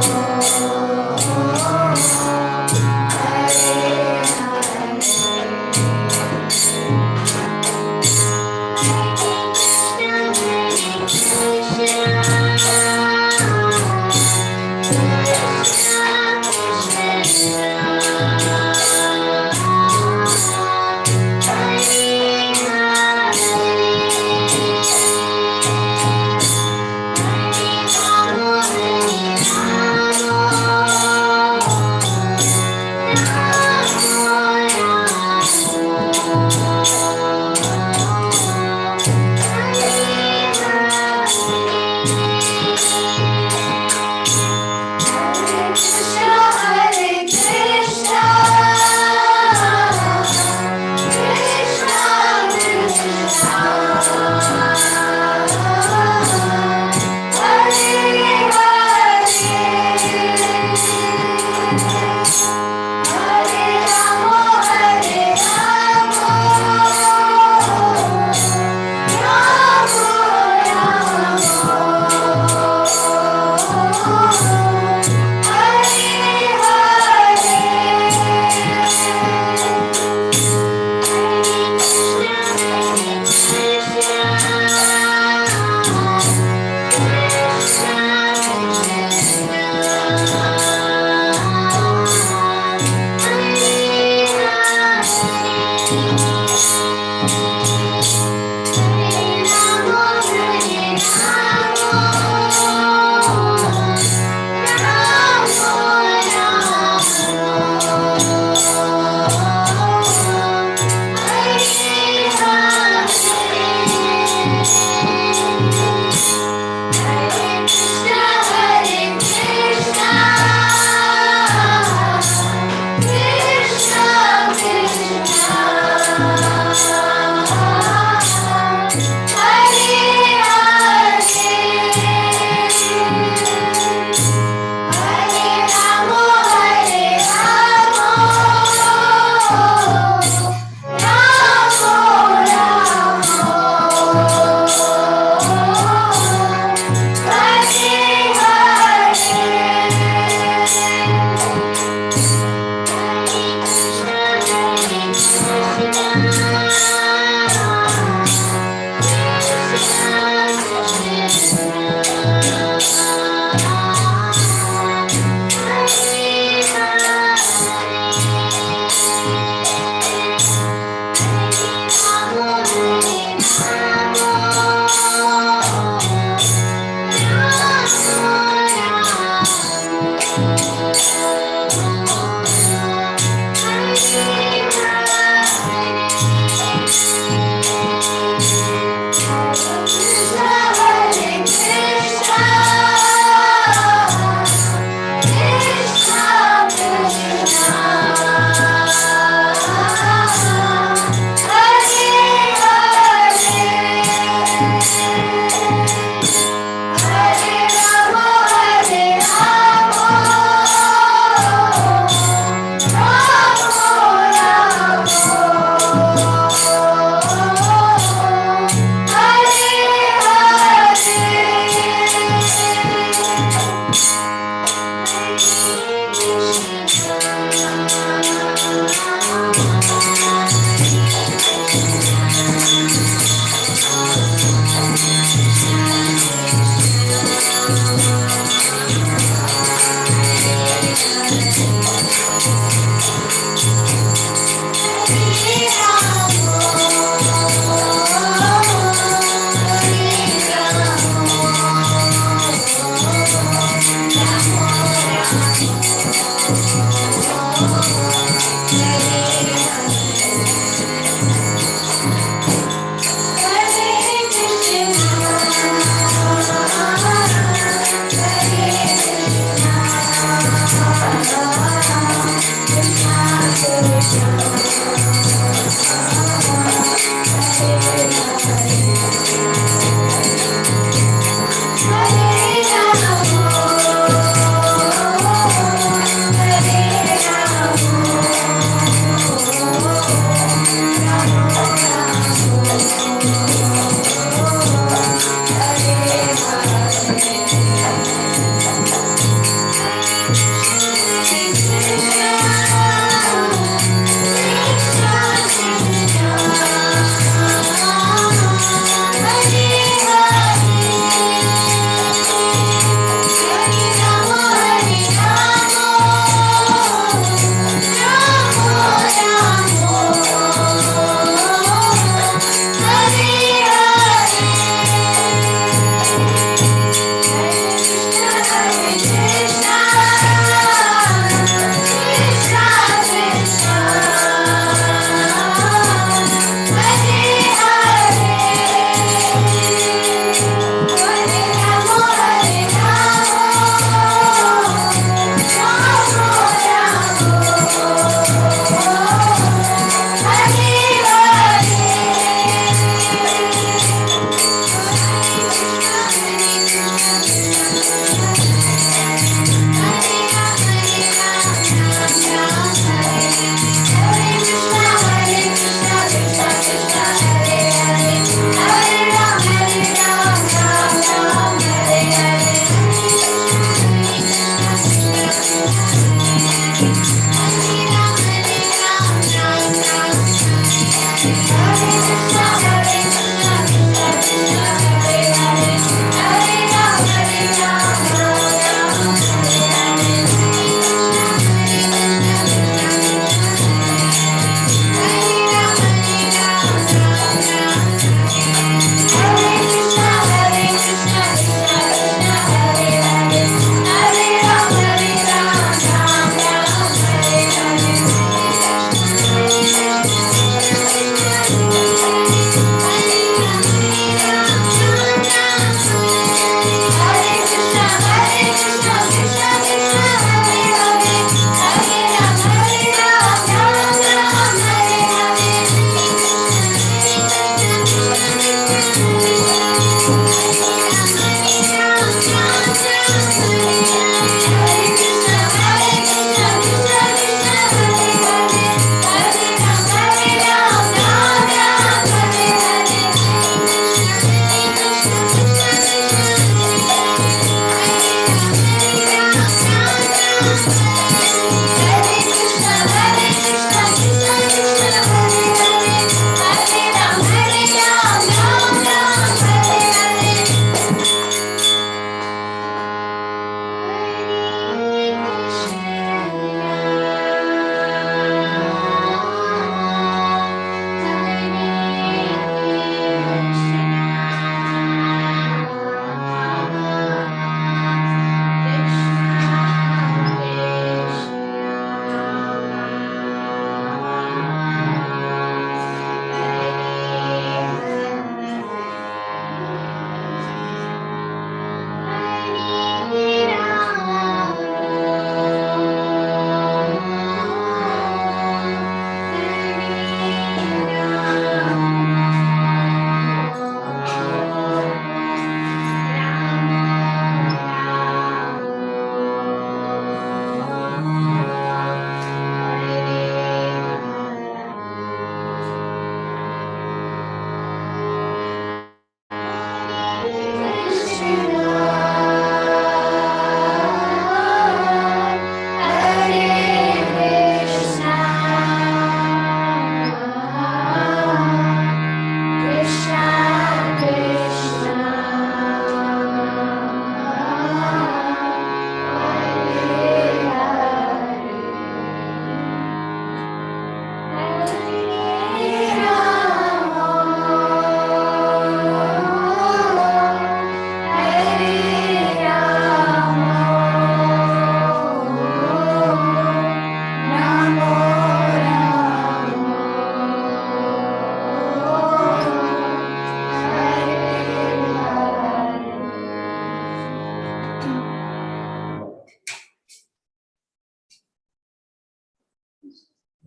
Hare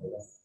Hare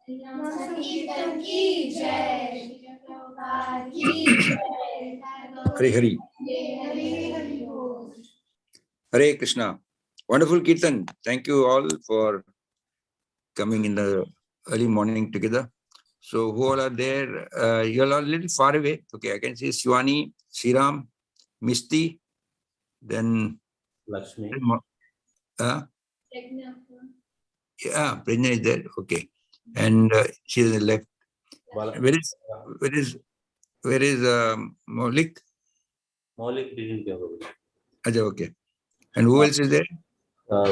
Hari Hari. Hare Krishna. Wonderful Kirtan. Thank you all for coming in the early morning together. So who all are there? You all are a little far away. Okay, I can see Shivani, Sriram, Misti, then Lakshmi. Yeah, Prajna is there. Okay. And she is on the left. Where is Maulik? Maulik didn't go. Okay. And who else is there?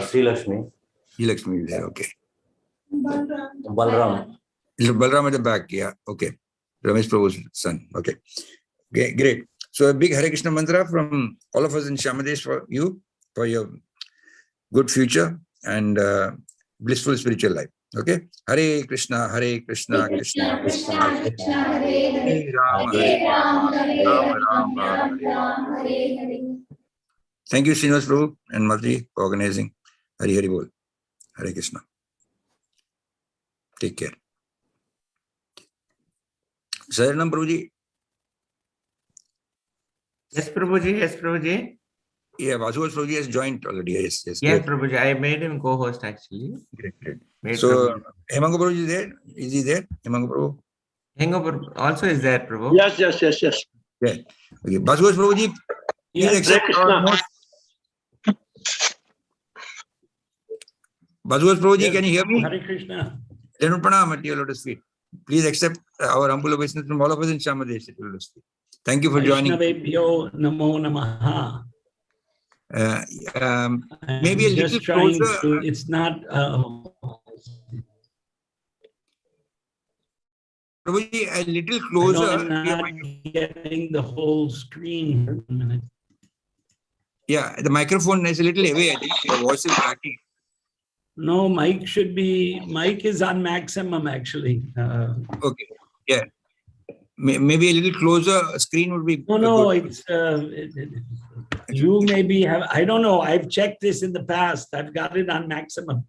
Sri Lakshmi. Sri Lakshmi is there. Okay. Balram. Balram at the back. Yeah. Okay. Ramesh Prabhu's son. Okay. Okay. Great. So a big Hare Krishna mantra from all of us in Shamadesh for you, for your good future and blissful spiritual life. Okay. Hare Krishna, Krishna Krishna, Hare Hare, Rama, Hare Rama, Rama, Hare Hare. Thank you, Srinivas Prabhu and Madhuri, for organizing. Hare Hare Bol. Hare Krishna. Take care. Saranam Prabhuji. Yes, Prabhuji. Yes, Prabhuji. Yeah, Basu Prabhuji has joined already. Yes, Yes, great. Prabhuji. I made him co-host actually. Great. So, Hemanga Prabhuji is there? Is he there? Hemanga Prabhu? Hangover also is there, Prabhu. Yes. Yeah. Okay. Basu Prabhuji, please accept our most. Basu Prabhuji, yes. Can you hear me? Hare Krishna. Then pranam at your lotus feet. Please accept our humble obeisance from all of us in Shamadesh at your lotus feet. Thank you for joining. Vaishnavebhyo namo namaha. Maybe a little closer. It's not. Prabhuji, a little closer. I'm not getting the whole screen. Yeah, the microphone is a little away. I think your voice is cracking. No, mic is on maximum actually. Okay. Yeah. Maybe a little closer screen would be. No, it's you maybe have. I don't know. I've checked this in the past. I've got it on maximum.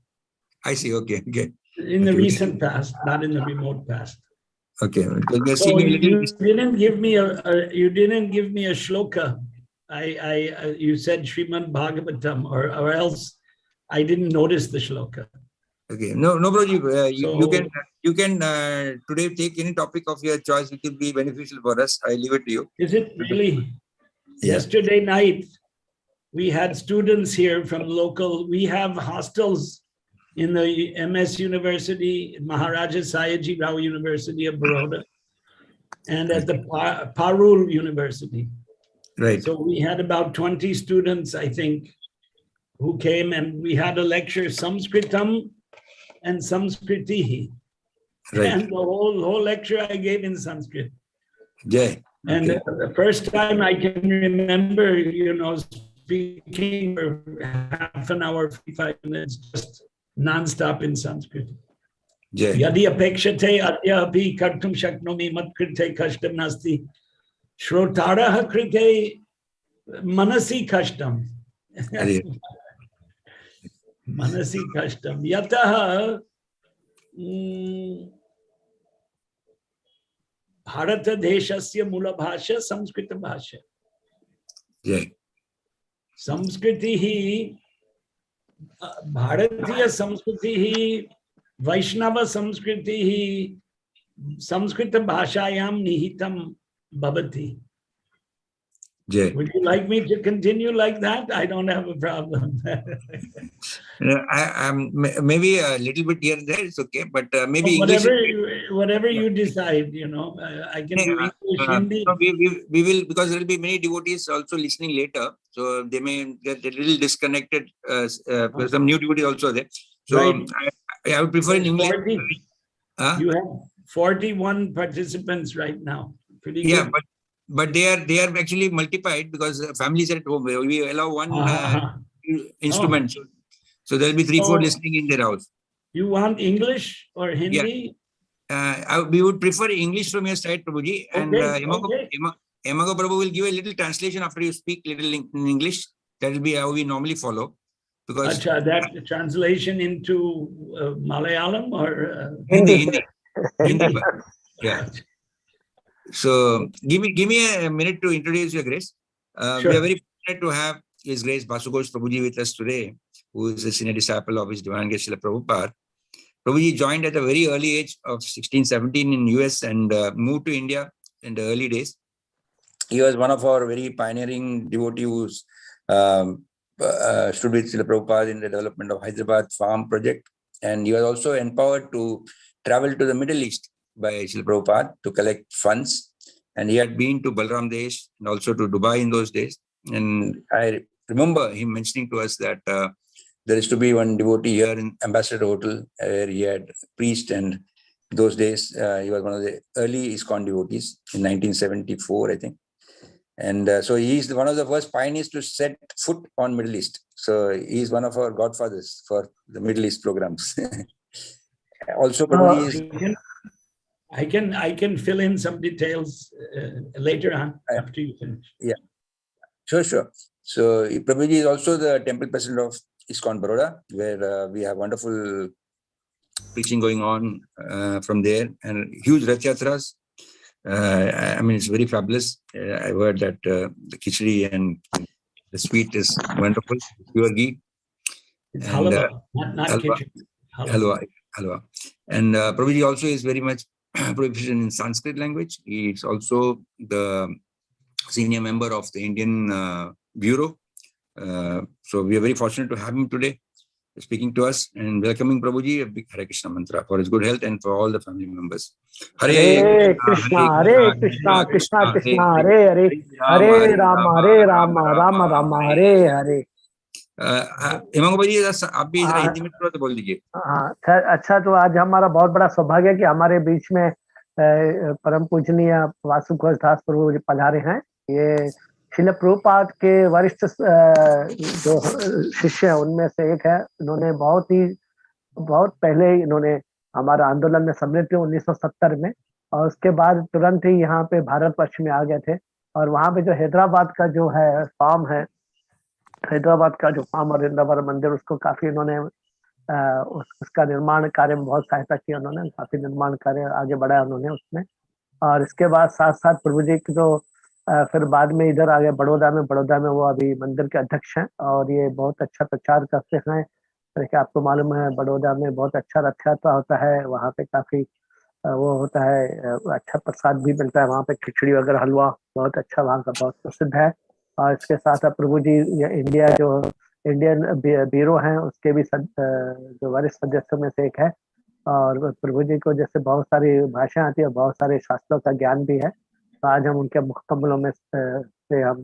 I see. Okay. In the recent past, not in the remote past. Okay. So you didn't give me a shloka. You said Srimad Bhagavatam, or else I didn't notice the shloka. Okay. No, Prabhuji. You can today take any topic of your choice which will be beneficial for us. I leave it to you. Is it really? Yeah. Yesterday night, we had students here from local. We have hostels in the MS University, Maharaja Sayaji Rao University of Baroda, and at the Parul University. Right. So we had about 20 students, I think, who came, and we had a lecture, Sanskritam and Samskritihi. Right. And the whole lecture I gave in Sanskrit. Jai. And the first time I can remember, speaking for half an hour, 45 minutes, just non-stop in Sanskrit. Yadi apekshate adyapi kartum shaknomi matkrite kashtam nasti shrotaraha krite manasi kashtam. Manasi kashtam. Yataha Bharata deshasya mula bhasha Samskrita bhasha. Samskritihi Bharatiya Samskritihi Vaishnava Samskritihi Samskrita bhashayam nihitam bhavati. Would you like me to continue like that? I don't have a problem. Maybe a little bit here and there, it's okay, but maybe whatever you decide, I can do English, Hindi. No, we will, because there will be many devotees also listening later, so they may get a little disconnected. There's some new devotees also there. So right. I would prefer in English. You have 41 participants right now. Pretty good. Yeah, but they are actually multiplied because families are at home. We allow one instrument. So there will be 3-4 listening in their house. You want English or Hindi? Yeah. We would prefer English from your side, Prabhuji. And Hemanga Prabhu will give a little translation after you speak little in English. That will be how we normally follow. Because that translation into Malayalam or Hindi. Hindi. Yeah. So give me a minute to introduce Your Grace. Sure. We are very fortunate to have His Grace Basu Ghosh Prabhuji with us today, who is a senior disciple of His Divine Grace Srila Prabhupada. Prabhuji joined at a very early age of 16, 17 in US and moved to India in the early days. He was one of our very pioneering devotees who stood with Srila Prabhupada in the development of Hyderabad farm project. And he was also empowered to travel to the Middle East by Srila Prabhupada to collect funds. And he had been to Balram Desh and also to Dubai in those days. And I remember him mentioning to us that there is to be one devotee here in Ambassador Hotel where he had preached, and those days he was one of the early ISKCON devotees in 1974, I think. And so he's one of the first pioneers to set foot on Middle East. So he's one of our godfathers for the Middle East programs. Also, Prabhuji is... I can fill in some details later on after you finish. Yeah, sure. So Prabhuji is also the temple president of ISKCON Baroda, where we have wonderful preaching going on from there, and huge Rath Yatras. I mean, it's very fabulous. I've heard that the khichdi and the sweet is wonderful, pure ghee. It's and, halwa, not halwa. khichdi. Halwa. And Prabhuji also is very much proficient in Sanskrit language. He is also the senior member of the Indian Bureau. So we are very fortunate to have him today speaking to us, and welcoming Prabhuji a big Hare Krishna mantra for his good health and for all the family members. Hare Krishna, Hare Krishna, Krishna Krishna, Hare Hare, Hare Rama, Hare Rama, Rama Rama, Hare Hare. हिमांगू भाई आप भी जरा हिंदी में थोड़ा तो बोल दीजिए। हाँ, अच्छा, तो आज हमारा बहुत बड़ा सौभाग्य है कि हमारे बीच में परम पूजनीय वासु घोष दास प्रभु जी पधारे हैं। ये श्रील प्रभुपाद के वरिष्ठ जो शिष्य हैं उनमें से एक है। इन्होंने बहुत पहले इन्होंने हमारा आंदोलन में सम्मिलित हुए 1970 में, और उसके बाद तुरंत ही यहाँ पे भारतवर्ष में आ गए थे। और वहाँ पे जो हैदराबाद का जो है फार्म है, हैदराबाद का जो फार्म और वृंदावन मंदिर, उसको काफी इन्होंने उसका निर्माण कार्य में बहुत सहायता की। उन्होंने काफी निर्माण कार्य आगे बढ़ाया उन्होंने उसमें। और इसके बाद साथ साथ प्रभु जी की तो फिर बाद में इधर आ गए बड़ौदा में वो अभी मंदिर के अध्यक्ष हैं, और ये बहुत अच्छा प्रचार करते हैं। जैसे आपको मालूम है बड़ौदा में बहुत अच्छा रथ यात्रा होता है, वहाँ पे काफी वो होता है, अच्छा प्रसाद भी मिलता है वहाँ पे, खिचड़ी वगैरह हलवा बहुत अच्छा वहाँ का बहुत प्रसिद्ध है। और इसके साथ प्रभु जी इंडिया जो इंडियन ब्यूरो हैं उसके भी जो वरिष्ठ सदस्यों में से एक है। और प्रभु जी को जैसे बहुत सारी भाषाएं आती है, बहुत सारे शास्त्रों का ज्ञान भी है। तो आज हम उनके मुख कमलों में से हम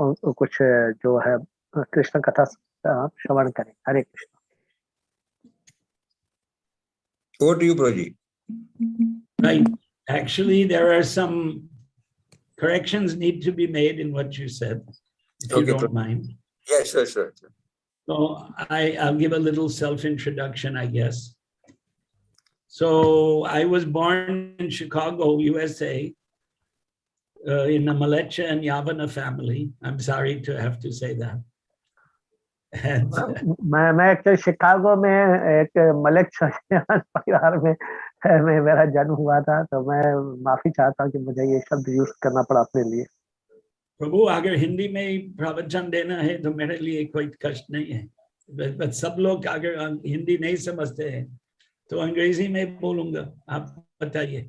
कुछ जो है कृष्ण कथा श्रवण करें। हरे Krishna. Over to you, Prabhuji. Right. Actually, there are some corrections need to be made in what you said, if you don't mind. Yeah, sure. So I'll give a little self-introduction, I guess. So I was born in Chicago, USA, in a Malecha and Yavana family. I'm sorry to have to say that. And, मैं actually Chicago में एक मलेक परिवार में मेरा जन्म हुआ था, तो मैं माफी चाहता हूँ कि मुझे ये शब्द यूज करना पड़ा अपने लिए। प्रभु अगर हिंदी में प्रवचन देना है तो मेरे लिए कोई कष्ट नहीं है, बट सब लोग अगर हिंदी नहीं समझते हैं तो अंग्रेजी में बोलूंगा, आप बताइए।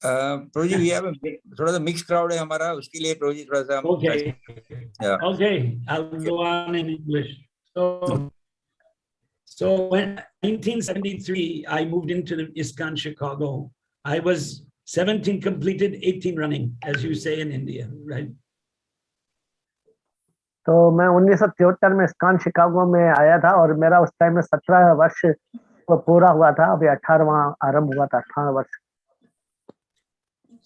प्रभु जी we have a थोड़ा सा मिक्स क्राउड है हमारा, उसके लिए प्रभु जी थोड़ा सा Okay, I'll go on in English. So when 1973 I moved into the ISKCON Chicago, I was 17 completed, 18 running, as you say in India, right? तो मैं 1973 में ISKCON शिकागो में आया था, और मेरा उस टाइम में 17 वर्ष पूरा हुआ था, अभी 18वां आरंभ हुआ था, 18 वर्ष।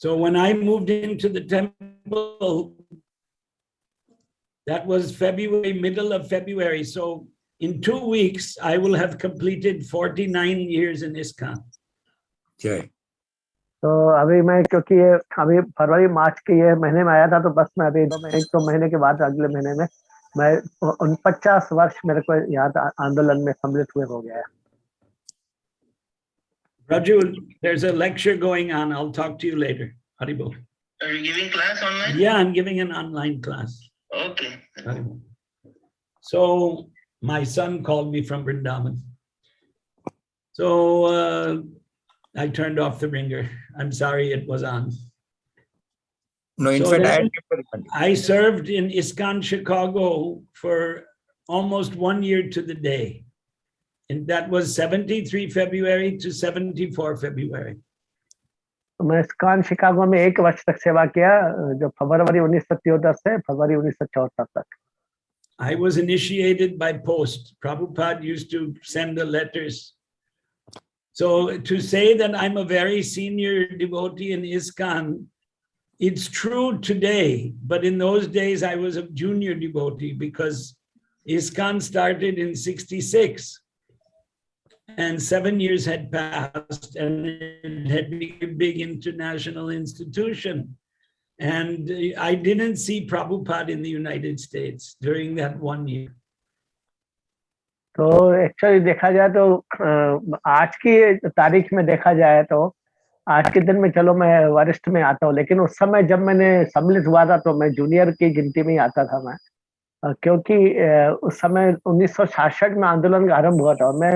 So when I moved into the temple, that was February, middle of February. So in 2 weeks, I will have completed 49 years in ISKCON. Okay. तो अभी मैं, क्योंकि ये अभी फरवरी मार्च के ये महीने में आया था, तो बस मैं अभी 1-2 महीने के बाद अगले महीने में मैं 49 वर्ष मेरे को यहाँ आंदोलन में सम्मिलित हुए हो गया है। Raju, there's a lecture going on. I'll talk to you later. Haribol. Are you giving class online? Yeah, I'm giving an online class. Okay. Haribol. So my son called me from Vrindavan. So I turned off the ringer. I'm sorry it was on. No, in So fact, I then had people. I served in ISKCON Chicago for almost 1 year to the day. And that was 73 February to 74 February. मैं ISKCON Chicago में 1 वर्ष तक सेवा किया, जो फरवरी 1973 से फरवरी 1974 तक. I was initiated by post. Prabhupada used to send the letters. So to say that I'm a very senior devotee in ISKCON, it's true today, but in those days I was a junior devotee because ISKCON started in 66 and 7 years had passed and it had become a big international institution. And I didn't see Prabhupada in the United States during that 1 year. तो actually देखा जाए तो आज की तारीख में देखा जाए तो आज के दिन में चलो मैं वरिष्ठ में आता हूँ, लेकिन उस समय जब मैंने सम्मिलित हुआ था तो मैं जूनियर की गिनती में ही आता था मैं, क्योंकि उस समय 1966 में आंदोलन का आरंभ हुआ था और मैं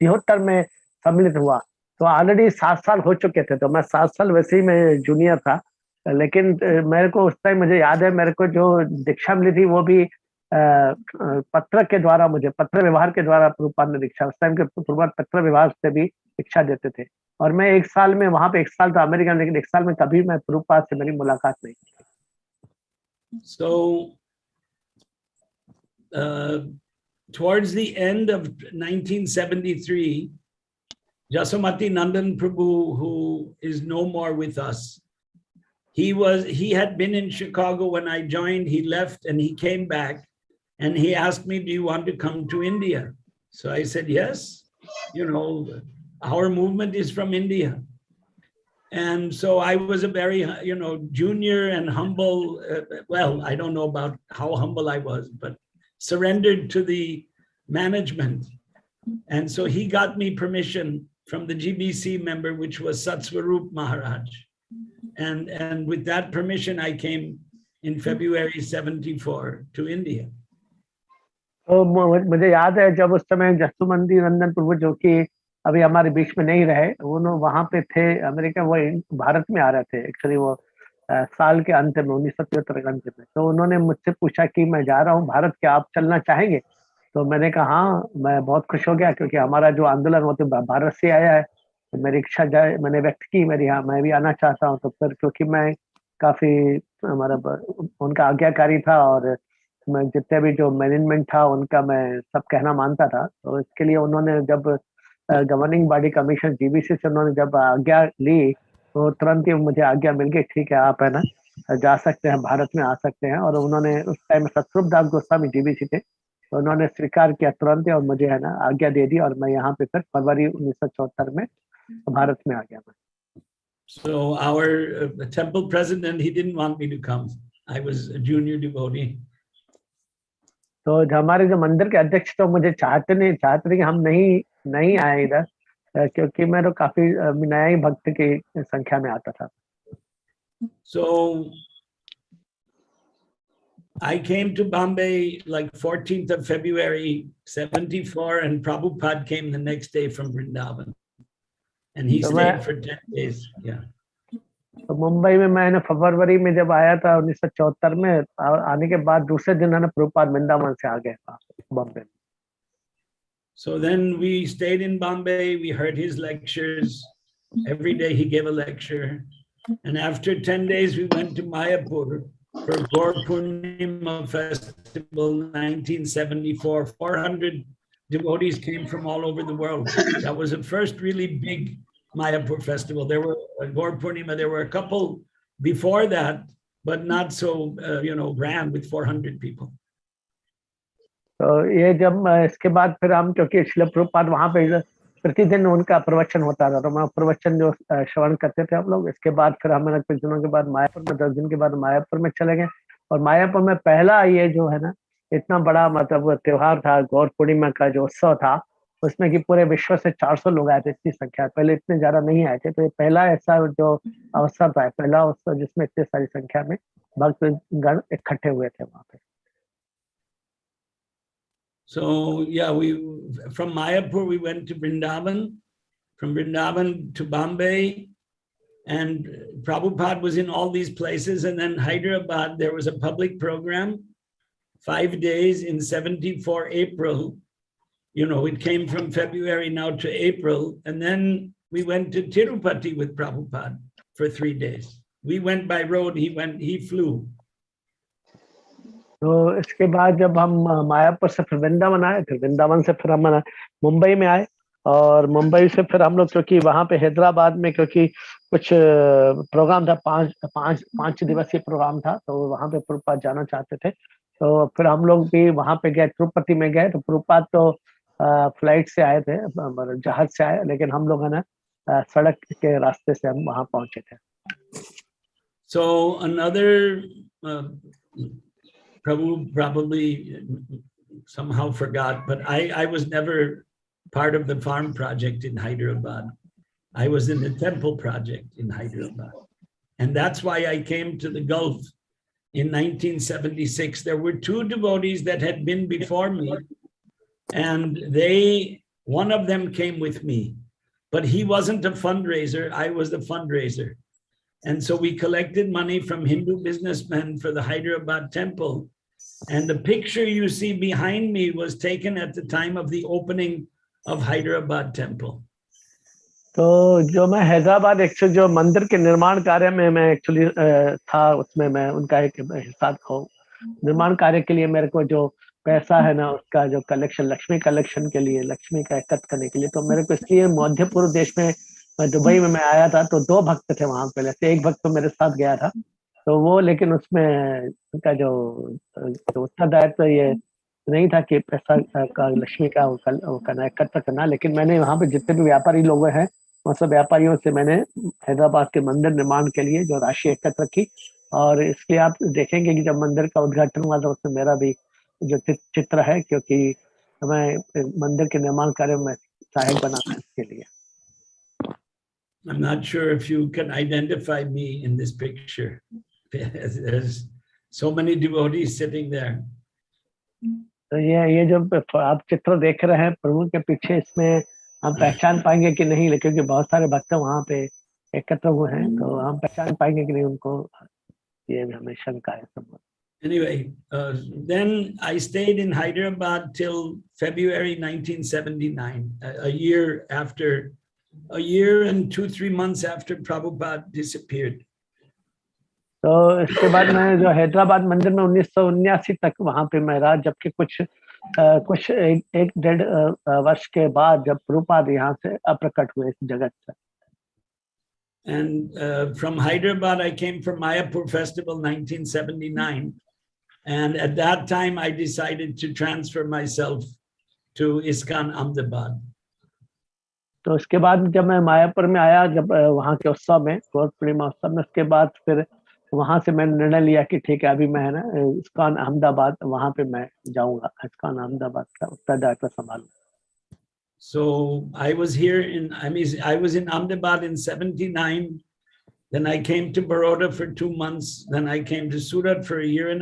73 में सम्मिलित हुआ, तो ऑलरेडी 7 साल हो चुके थे, तो मैं 7 साल वैसे ही मैं जूनियर था. लेकिन मेरे को उस टाइम मुझे याद है, मेरे को जो दीक्षा मिली थी वो भी पत्र के द्वारा, मुझे पत्र व्यवहार के द्वारा प्रभुपाद ने दीक्षा, उस टाइम के प्रभुपाद पत्र व्यवहार से भी दीक्षा देते थे. और मैं 1 साल में वहां पे 1 साल था अमेरिका, लेकिन 1 साल में कभी मैं प्रभुपाद से मेरी मुलाकात नहीं की. So towards the end of 1973, Jasomati Nandan Prabhu, who is no more with us, he had been in Chicago when I joined. He left and he came back and he asked me, do you want to come to India? So I said, yes, you know, our movement is from India. And so I was a very, you know, junior and humble, well, I don't know about how humble I was, but surrendered to the management. And so he got me permission from the GBC member, which was Satsvarup Maharaj. And with that permission, I came in February 74 to India. तो मुझे याद है जब उस समय जसुमती नंदन प्रभु, जो कि अभी हमारे बीच में नहीं रहे, वो वहां पे थे अमेरिका, वो भारत में आ रहे थे एक्चुअली, वो साल के अंत में 1973 के अंत में. तो उन्होंने मुझसे पूछा कि मैं जा रहा हूँ भारत, क्या आप चलना चाहेंगे? तो मैंने कहा हाँ, मैं बहुत खुश हो गया, क्योंकि हमारा जो आंदोलन वो तो भारत से आया है, तो मेरी इच्छा जाए मैंने व्यक्त की मेरी, हाँ मैं भी आना चाहता हूँ. तो फिर क्योंकि मैं काफी हमारा उनका आज्ञाकारी था और मैं जितने भी जो मैनेजमेंट था उनका मैं सब कहना मानता था, तो इसके लिए उन्होंने जब गवर्निंग बॉडी कमीशन जीबीसी से उन्होंने जब आज्ञा ली, तो तुरंत ही मुझे आज्ञा मिल गई, ठीक है आप है ना जा सकते हैं, भारत में आ सकते हैं. और उन्होंने उस टाइम सतरूप दास गोस्वामी जीबीसी थे, तो उन्होंने स्वीकार किया तुरंत ही और मुझे है ना आज्ञा दे दी, और मैं यहाँ पे फिर फरवरी 1974 में भारत में आ गया मैं. So our temple president, he didn't want me to come. I was a junior devotee. तो हमारे जो मंदिर के अध्यक्ष तो मुझे चाहते नहीं कि हम नहीं आए इधर, क्योंकि मैं तो काफी नया ही भक्त की संख्या में आता था. So I came to Bombay like 14th of February 74, and Prabhupada came the next day from Vrindavan, and he stayed for 10 days. Yeah. तो मुंबई में मैंने फरवरी में जब आया था 1974 में, आने के बाद दूसरे दिन है ना प्रभुपाद वृंदावन से आ गए Bombay. So then we stayed in Bombay. We heard his lectures. Every day he gave a lecture. And after 10 days, we went to Mayapur for Gaur Purnima Festival 1974. 400 devotees came from all over the world. That was the first really big Mayapur festival. There were Gaur Purnima, there were a couple before that, but not so, grand with 400 people. तो ये जब इसके बाद फिर हम, क्योंकि शिल प्रभुपाद वहां पे प्रतिदिन उनका प्रवचन होता था, तो मैं प्रवचन जो श्रवण करते थे हम लोग. इसके बाद फिर हम कुछ दिनों के बाद मायापुर में, 10 दिन के बाद मायापुर में चले गए. और मायापुर में पहला ये जो है ना इतना बड़ा मतलब त्योहार था, गौर पूर्णिमा का जो उत्सव था, उसमें कि पूरे विश्व से 400 लोग आए थे, इतनी संख्या, पहले इतने ज्यादा नहीं आए थे। तो ये पहला ऐसा जो अवसर था, पहला अवसर जिसमें इतनी सारी संख्या में भक्त गण इकट्ठे हुए थे वहां पे। So yeah, from Mayapur we went to Vrindavan, from Vrindavan to Bombay, and Prabhupada was in all these places. And then Hyderabad, there was a public program, 5 days in 74 April. You know, it came from February now to April. And then we went to Tirupati with Prabhupada for 3 days. We went by road, he flew. तो इसके बाद जब हम मायापुर से फिर वृंदावन आए, फिर वृंदावन से फिर हम मुंबई में आए, और मुंबई से फिर हम लोग, क्योंकि वहाँ पे हैदराबाद में क्योंकि कुछ प्रोग्राम था, पांच दिवसीय प्रोग्राम था, तो वहाँ पे प्रभुपाद जाना चाहते थे। तो फिर हम लोग भी वहाँ पे गए, तिरुपति में गए। तो प्रभुपाद तो फ्लाइट से आए थे, जहाज से आए, लेकिन हम लोग है ना सड़क के रास्ते से हम वहाँ पहुंचे थे। So another Prabhu probably somehow forgot, but I was never part of the farm project in Hyderabad. I was in the temple project in Hyderabad. And that's why I came to the Gulf in 1976. There were 2 devotees that had been before me, and one of them came with me, but he wasn't a fundraiser, I was the fundraiser. And so we collected money from Hindu businessmen for the Hyderabad temple. And the picture you see behind me was taken at the time of the opening of Hyderabad temple. तो जो मैं Hyderabad actually जो मंदिर के निर्माण कार्य में मैं एक्चुअली था, उसमें मैं उनका एक हिस्सा था। निर्माण कार्य के लिए मेरे को जो पैसा है ना, उसका जो कलेक्शन, लक्ष्मी कलेक्शन के लिए, लक्ष्मी का एकत्र करने के लिए, तो मेरे को इसलिए मध्य पूर्व देश में, दुबई में मैं आया था। तो 2 भक्त थे वहां पहले से, एक भक्त तो मेरे साथ गया था, तो वो, लेकिन उसमें उनका जो उत्तरदायित्व ये नहीं था कि पैसा का लक्ष्मी का वो करना, एकत्र करना। लेकिन मैंने वहाँ पे जितने भी व्यापारी लोग हैं, उन सब व्यापारियों से मैंने हैदराबाद के मंदिर निर्माण के लिए जो राशि एकत्र की, और इसलिए आप देखेंगे कि जब मंदिर का उद्घाटन हुआ तो उसमें मेरा भी जो चित्र है, क्योंकि मैं मंदिर के निर्माण कार्य में सहायक बना था इसके लिए। I'm not sure if you can identify me in this picture. There's so many devotees sitting there. तो ये जो आप चित्र देख रहे हैं प्रभु के पीछे, इसमें हम पहचान पाएंगे कि नहीं, लेकिन क्योंकि बहुत सारे भक्त वहाँ पे एकत्र हुए हैं, तो हम पहचान पाएंगे कि नहीं उनको, ये हमें शंका है सब। Anyway, then I stayed in Hyderabad till February 1979, a year and 2-3 months after Prabhupada disappeared. तो इसके बाद मैं जो हैदराबाद मंदिर में 1979 तक वहाँ पे मैं रहा, जबकि कुछ 1-1.5 वर्ष के बाद जब प्रभुपाद यहाँ से अप्रकट हुए इस जगत से। And from Hyderabad, I came for Mayapur Festival 1979. And at that time, I decided to transfer myself to ISKCON Ahmedabad. तो इसके बाद जब मैं मायापुर में आया, जब वहाँ के उत्सव में, गौर पूर्णिमा उत्सव में, उसके बाद फिर वहाँ से मैंने निर्णय लिया कि ठीक है, अभी मैं है ना ISKCON अहमदाबाद, वहाँ पे मैं जाऊँगा, ISKCON अहमदाबाद का उत्तरदायित्व संभालूंगा। So I was in Ahmedabad in 79. Then I came to Baroda for 2 months. Then I came to Surat for 1.5 years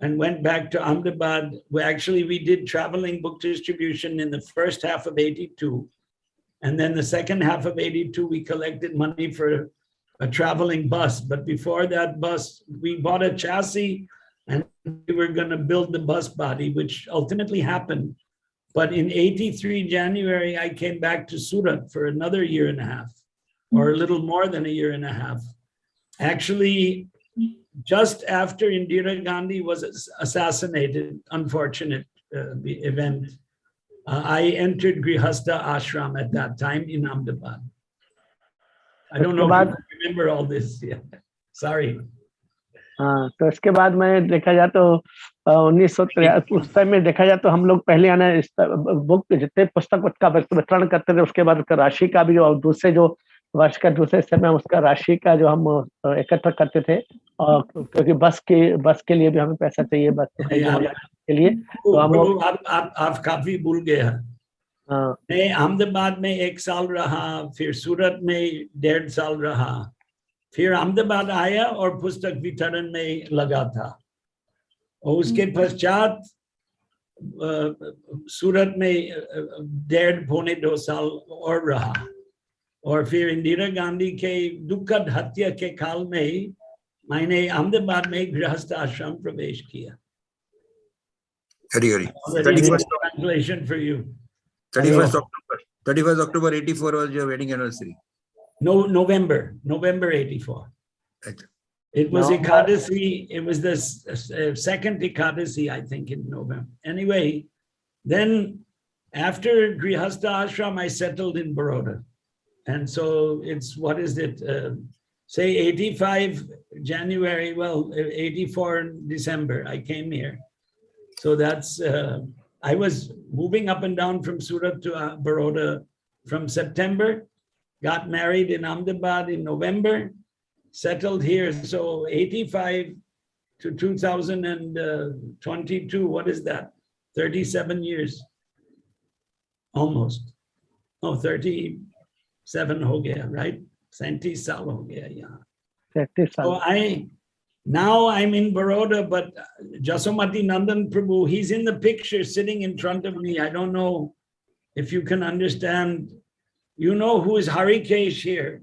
and went back to Ahmedabad. We did traveling book distribution in the first half of 82. And then the second half of 82, we collected money for a traveling bus. But before that bus, we bought a chassis and we were going to build the bus body, which ultimately happened. But in 83 January, I came back to Surat for another 1.5 years, or a little more than 1.5 years. Actually, just after Indira Gandhi was assassinated, unfortunate event, I entered Grihastha Ashram at that time in Ahmedabad. I don't know if you remember all this. Yeah. Sorry. हाँ, तो इसके बाद मैं देखा जाए तो 1983 उस time में देखा जाए तो हम लोग पहले आना इस बुक जितने पुस्तक उसका वितरण करते थे, उसके बाद उसका राशि का भी जो दूसरे जो वर्ष का दूसरे समय उसका राशि का जो हम एकत्र करते थे, और क्योंकि बस के लिए भी हमें पैसा चाहिए, बस के लिए, तो हम आप काफी भूल गए हैं। हाँ, मैं अहमदाबाद में 1 साल रहा, फिर सूरत में 1.5 साल रहा, फिर अहमदाबाद आया और पुस्तक वितरण में लगा था, और उसके पश्चात सूरत में 1.5-2 साल और रहा, और फिर इंदिरा गांधी के दुखद हत्या के काल में मैंने अहमदाबाद में गृहस्थ आश्रम प्रवेश किया. Hari Hari. Already 31st, translation for you. 31st October. 31st October 84 was your wedding anniversary. No, November 84. Right. It was No. Ekadasi. It was the second Ekadasi, I think, in November. Anyway, then after Grihastha Ashram, I settled in Baroda. And so it's, what is it? Say 85 January, well, 84 December, I came here. So that's, I was moving up and down from Surat to Baroda from September, got married in Ahmedabad in November, settled here. So 85 to 2022, what is that? 37 years, almost. Oh, 37 ho gaya, right? 37 saal ho gaya, yeah. 30 So साल. now I'm in Baroda, but Jasomati Nandan Prabhu, he's in the picture sitting in front of me. I don't know if you can understand. You know who is Harikesh here?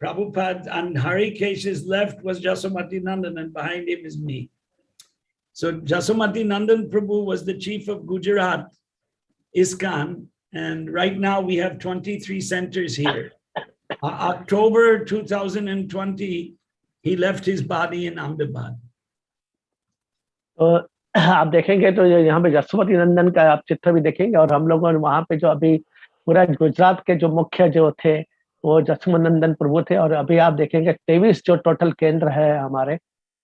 Prabhupada, and Harikesh's left was Jasomati Nandan, and behind him is me. So Jasomati Nandan Prabhu was the chief of Gujarat, ISKCON, and right now we have 23 centers here. October 2020, he left his body in Ahmedabad. तो आप देखेंगे तो यहाँ पे जसवंती नंदन का आप चित्र भी देखेंगे, और हम लोगों ने वहाँ पे जो अभी पूरा गुजरात के जो मुख्य जो थे वो जसवंत नंदन प्रभु थे, और अभी आप देखेंगे 23 जो टोटल केंद्र है हमारे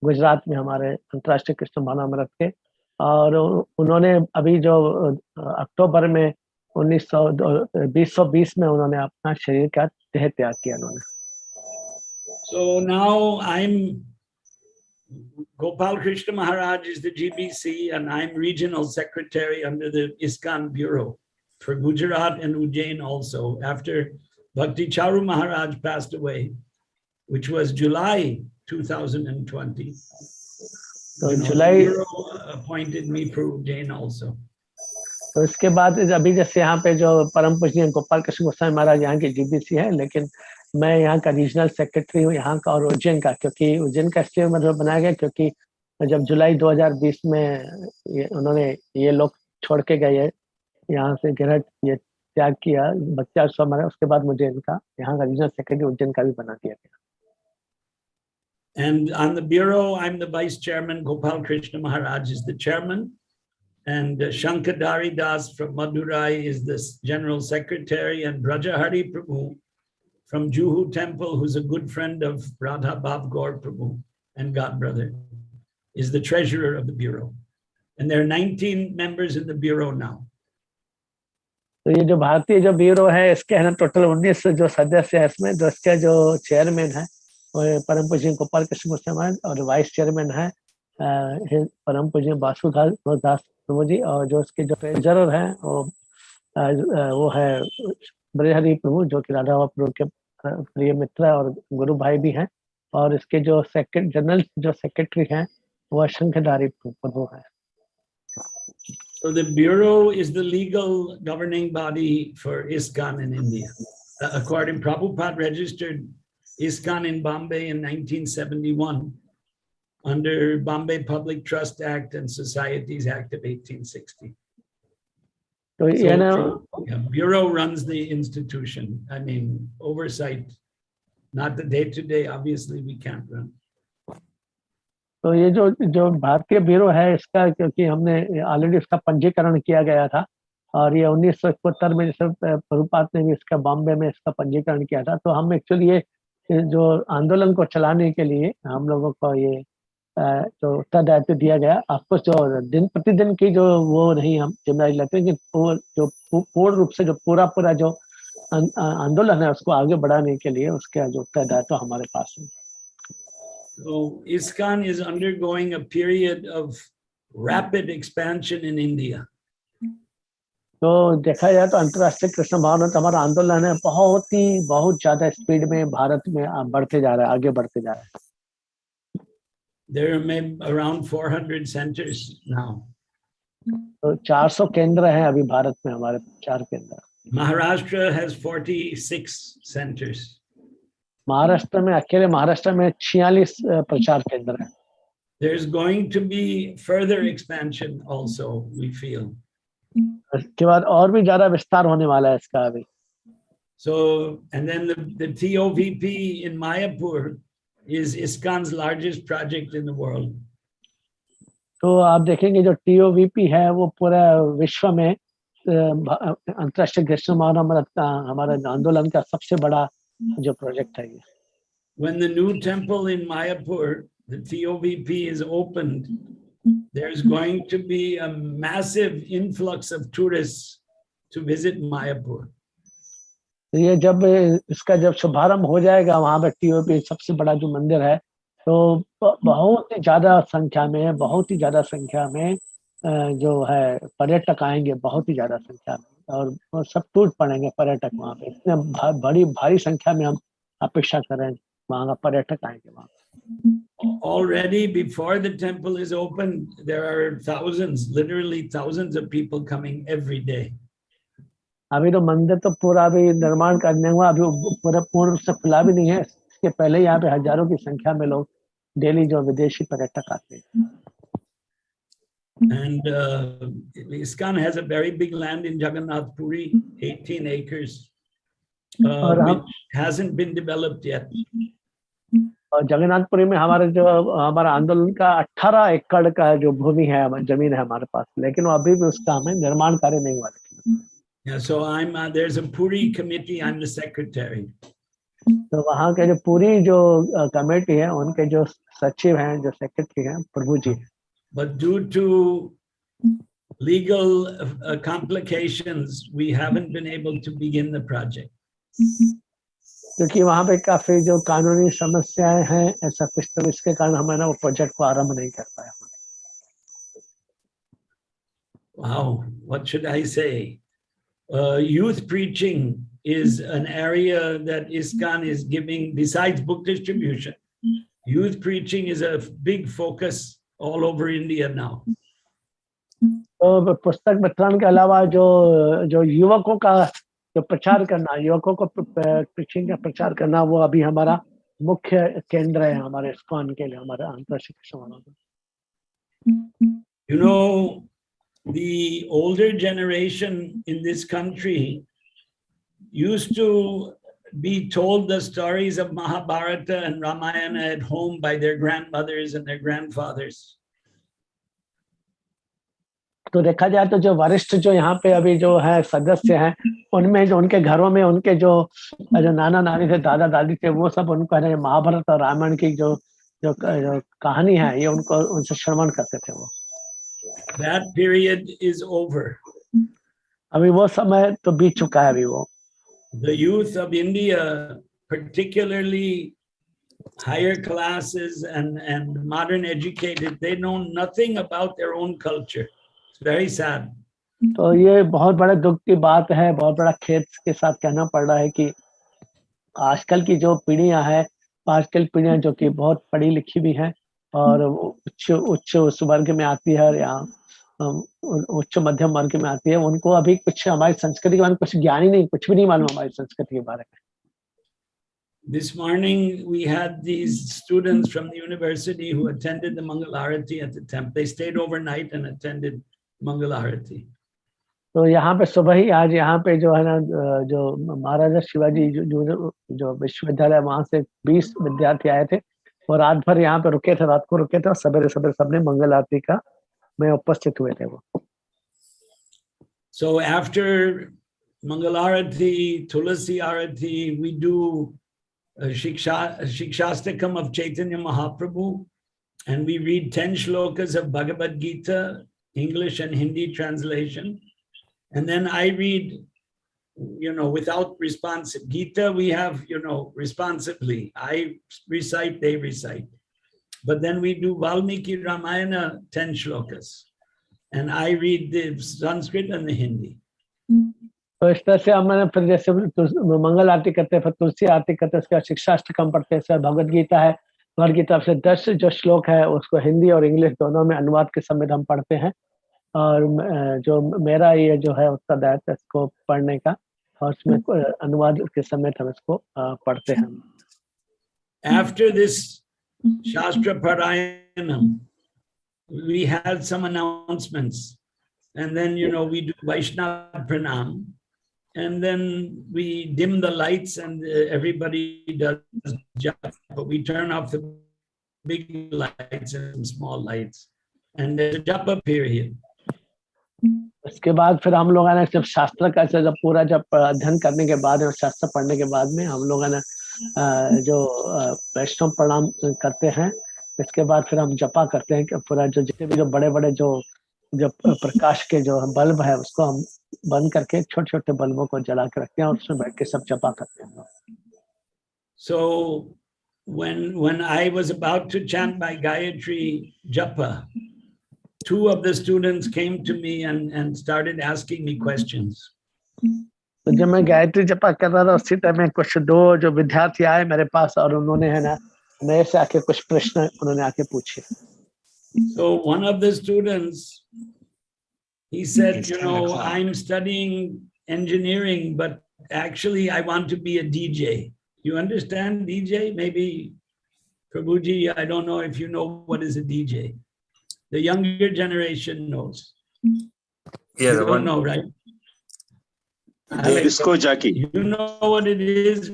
गुजरात में, हमारे अंतर्राष्ट्रीय कृष्ण भावनामृत के, और उन्होंने अभी जो अक्टूबर में 2020 में उन्होंने अपना शरीर का देह त्याग किया उन्होंने. So now I'm, Gopal Krishna Maharaj is the GBC, and I'm regional secretary under the ISKCON Bureau for Gujarat and Ujjain also, after Bhakti Charu Maharaj passed away, which was July 2020. तो The July Bureau appointed me for Ujjain also. तो इसके बाद अभी जैसे यहाँ पे जो परम पूजनीय गोपाल कृष्ण गोस्वामी महाराज यहाँ के जीबीसी है, लेकिन मैं यहाँ का रीजनल सेक्रेटरी हूँ यहाँ का, और उज्जैन का, क्योंकि उज्जैन का इसलिए मतलब बनाया गया क्योंकि जब जुलाई 2020 में उन्होंने ये लोग छोड़ के गए यहाँ से, गृह ये त्याग किया बच्चा हमारा, उसके बाद मुझे इनका यहाँ का रीजनल सेक्रेटरी उज्जैन का भी बना दिया गया. And on the Bureau, I'm the vice chairman. Gopal Krishna Maharaj is the chairman. And Shankadari Das from Madurai is the general secretary, and Brajahari Prabhu from Juhu Temple, who's a good friend of Radha Bab Gaur Prabhu and godbrother, is the treasurer of the Bureau. And there are 19 members in the Bureau now. तो ये जो भारतीय जो bureau है इसके है ना total 19 जो सदस्य है इसमें, जो इसके जो चेयरमैन है वो परम पूज्य गोपाल कृष्ण गोस्वामी, और वाइस चेयरमैन है परम पूज्य बासु दास प्रभु जी, और जो इसके जो ट्रेजरर हैं वो है ब्रजहरि प्रभु, जो कि राधा प्रभु के प्रिय मित्र और गुरु भाई भी हैं, और इसके जो जनरल जो सेक्रेटरी हैं वो शंखधारी प्रभु है. So the Bureau is the legal governing body for ISKCON in India. According Prabhupada registered ISKCON in Bombay in 1971 under Bombay Public Trust Act and Societies Act of 1860. तो ये ना Bureau runs the institution. I mean, oversight, not the day-to-day, obviously we can't run. तो ये जो भारतीय bureau है इसका, क्योंकि हमने ऑलरेडी इसका पंजीकरण किया गया था, और ये 1971 में जैसे प्रभुपाद ने भी इसका बॉम्बे में इसका पंजीकरण किया था, तो हम एक्चुअली ये जो आंदोलन को चलाने के लिए हम लोगों को ये जो उत्तरदायित्व दिया गया. आपको जो दिन प्रतिदिन की जो वो नहीं हम जिम्मेदारी लेते हैं, कि जो पूर्ण रूप से जो पूरा जो आंदोलन है उसको आगे बढ़ाने के लिए उसका जो उत्तरदायित्व हमारे पास है. So ISKCON is undergoing a period of rapid expansion in India. तो देखा जाए तो अंतर्राष्ट्रीय कृष्ण भावनामृत हमारा आंदोलन है बहुत ज्यादा स्पीड में भारत में बढ़ते जा रहा है, आगे बढ़ते जा रहा है। There are maybe around 400 centers now. तो 400 केंद्र हैं अभी भारत में, हमारे 4 केंद्र। Maharashtra has 46 centers. महाराष्ट्र में, अकेले महाराष्ट्र में 46 प्रचार केंद्र हैं। There's going to be further expansion also, we feel. इसके बाद और भी ज्यादा विस्तार होने वाला है इसका अभी। So, and then the TOVP in Mayapur is ISKCON's largest project in the world. तो आप देखेंगे जो TOVP है वो पूरा विश्व में अंतर्राष्ट्रीय कृष्ण भावनामृत का हमारा आंदोलन का सबसे बड़ा जो प्रोजेक्ट है ये। When the new temple in Mayapur, the TOVP, is opened, there's going to be a massive influx of tourists to visit Mayapur. ये जब इसका जब शुभारंभ हो जाएगा वहां पे TOVP सबसे बड़ा जो मंदिर है, तो बहुत ही ज्यादा संख्या में जो है पर्यटक आएंगे, बहुत ही ज्यादा संख्या में, और वो सब टूट पड़ेंगे पर्यटक वहां पे। इतने भारी संख्या में हम अपेक्षा कर रहे हैं वहां का पर्यटक आएंगे वहां। Already before the temple is open, there are thousands, literally thousands of people coming every day. अभी तो मंदिर तो पूरा अभी निर्माण करने हुआ, अभी पूरा पूर्ण रूप से खुला भी नहीं है। इसके पहले यहाँ पे हजारों की संख्या में लोग डेली जो विदेशी पर्यटक आते हैं। And ISKCON has a very big land in Jagannath Puri, 18 acres, which hasn't been developed yet. और जगन्नाथपुरी में हमारा आंदोलन का 18 एकड़ का जो भूमि है, जमीन है हमारे पास, लेकिन वो अभी भी उसका हमें निर्माण कार्य नहीं हुआ। Yeah, so there's a Puri committee, I'm the secretary. तो वहाँ के जो पूरी जो कमेटी है, उनके जो सचिव हैं, जो सेक्रेटरी हैं, प्रभुजी। But due to legal complications, we haven't been able to begin the project. क्योंकि वहाँ पे काफी जो कानूनी समस्याएं हैं, ऐसा कुछ, तो इसके कारण हमें ना वो प्रोजेक्ट को आरंभ नहीं कर पाया। Wow, what should I say? Youth preaching is an area that ISKCON is giving, besides book distribution. Youth preaching is a big focus all over India now. तो पुस्तक वितरण के अलावा जो युवकों का जो प्रचार करना, युवकों को प्रीचिंग का प्रचार करना, वो अभी हमारा मुख्य केंद्र है हमारे ISKCON के लिए, हमारे अंतर्राष्ट्रीय समारोह। You know, the older generation in this country used to be told the stories of Mahabharata and Ramayana at home by their grandmothers and their grandfathers. तो देखा जाए तो जो वरिष्ठ जो यहाँ पे अभी जो है सदस्य हैं, उनमें जो उनके घरों में उनके जो नाना नानी थे, दादा दादी थे, वो सब उनको है महाभारत और रामायण की जो कहानी है, ये उनको उनसे श्रवण करते थे वो। That period is over. अभी वो समय तो बीत चुका है अभी वो। The youth of India, particularly higher classes and modern educated, they know nothing about their own culture. It's very sad. तो ये बहुत बड़े दुख की बात है, बहुत बड़ा खेद के साथ कहना पड़ रहा है कि आजकल की जो पीढ़ियां हैं, आजकल पीढ़ियां जो कि बहुत पढ़ी लिखी भी हैं और उच्च वर्ग में आती है, या उच्च मध्यम वर्ग में आती है, उनको अभी कुछ हमारी संस्कृति के बारे में कुछ ज्ञान ही नहीं, कुछ भी नहीं मालूम हमारी संस्कृति के बारे में। This morning we had these students from the university who attended the Mangal Arati at the temple. They stayed overnight and attended Mangal Arati. तो यहाँ पे सुबह ही आज यहाँ पे जो है ना, जो महाराजा शिवाजी जो विश्वविद्यालय, वहां से 20 विद्यार्थी आए थे, और रात भर यहाँ पे रुके थे, रात को रुके थे, और सवेरे सवेरे सबने मंगल आरती का में उपस्थित हुए थे वो। So after Mangal Arati, Tulasi Arati, we do Shikshastakam of Chaitanya Mahaprabhu, and we read 10 shlokas of Bhagavad Gita, English and Hindi translation. And then I read, without response. Gita, we have, responsively. I recite, they recite. But then we do Valmiki Ramayana, 10 shlokas. And I read the Sanskrit and the Hindi. तो इस तरह से हमने फिर जैसे मंगल आरती करते हैं, फिर तुलसी आरती करते हैं, उसके बाद शिक्षाष्टकम पढ़ते हैं, उसके बाद भगवद गीता है, भगवद गीता से 10 जो श्लोक है उसको हिंदी और इंग्लिश दोनों में अनुवाद के समेत हम पढ़ते हैं। और जो मेरा ये जो है उसका दायित्व इसको पढ़ने का, और उसमें अनुवाद के समेत हम इसको पढ़ते हैं। After this Shastra Parayanam, we had some announcements, and then we do Vaishnava Pranam, and then we dim the lights and everybody does japa, but we turn off the big lights and small lights, and there's a japa period. उसके बाद फिर हम लोग है ना जब शास्त्र का जब पूरा जब अध्ययन करने के बाद और शास्त्र पढ़ने के बाद में हम लोग है ना जो वैष्णव प्रणाम करते हैं। इसके बाद फिर हम जपा करते हैं कि पूरा जो जितने भी जो बड़े-बड़े जो प्रकाश के जो बल्ब है उसको हम बंद करके छोटे-छोटे बल्बों को जला के रखते हैं और उसमें बैठ के सब जपा करते हैं। So when I was about to chant my Gayatri Japa, 2 of the students came to me and started asking me questions. तो जब मैं गायत्री जपा कर रहा था उसी टाइम में कुछ 2 जो विद्यार्थी आए मेरे पास और उन्होंने है ना मेरे से आके कुछ प्रश्न उन्होंने आके पूछे। So one of the students, he said, I'm studying engineering, but actually I want to be a DJ. You understand DJ? Maybe Prabhuji, I don't know if you know what is a DJ. The younger generation knows. Yeah, you the don't one. know, right? Disco jockey. You know what it is?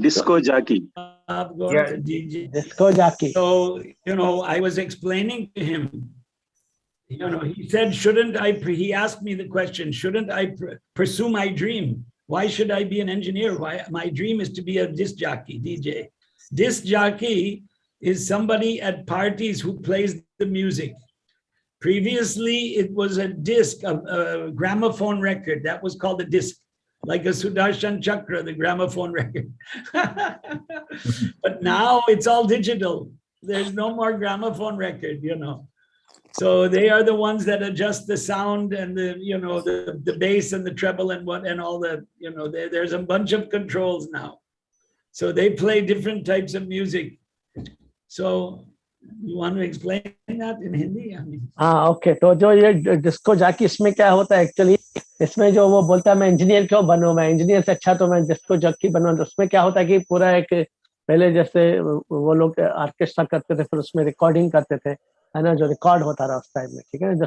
Disco jockey. Yeah. DJ. Disco jockey. So, I was explaining to him, he said, he asked me the question, shouldn't I pursue my dream? Why should I be an engineer? Why? My dream is to be a disc jockey, DJ. Disc jockey is somebody at parties who plays the music. Previously, it was a disc, a gramophone record. That was called a disc, like a Sudarshan Chakra, the gramophone record. But now it's all digital. There's no more gramophone record, So they are the ones that adjust the sound and the bass and the treble and all the, there's a bunch of controls now. So they play different types of music. So you want to explain that in Hindi? Okay तो जो ये disco जाकी इसमें क्या होता है actually इसमें जो वो बोलता है मैं इंजीनियर क्यों बनूं, मैं इंजीनियर से अच्छा तो मैं डिस्को जॉकी बनूं। तो उसमें क्या होता है कि पूरा एक पहले जैसे वो लोग ऑर्केस्ट्रा करते थे फिर उसमें रिकॉर्डिंग करते थे है ना, जो रिकॉर्ड होता रहा उस टाइम में, ठीक है ना,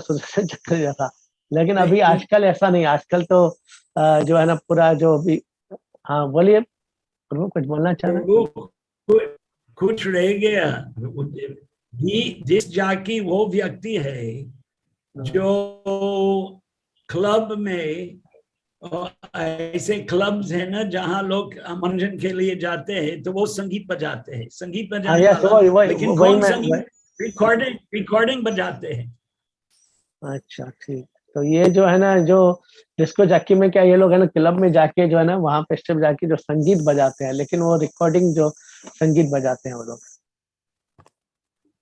जैसा। लेकिन अभी आजकल ऐसा नहीं, आजकल तो जो है ना पूरा जो भी, हाँ बोलिए कुछ बोलना चाह रहे हैं? कुछ रह गया। डिस्क जॉकी वो व्यक्ति है जो क्लब में, ऐसे क्लब्स है ना जहां लोग मनोरंजन के लिए जाते हैं तो वो संगीत बजाते हैं, संगीत बजाने वाला, लेकिन कौन संगीत? रिकॉर्डिंग बजाते हैं। अच्छा ठीक, तो ये जो है ना जो डिस्को जॉकी में क्या ये लोग है ना क्लब में जाके जो है ना वहां पे स्टेप जाके जो संगीत बजाते हैं, लेकिन वो रिकॉर्डिंग जो संगीत बजाते हैं वो लोग।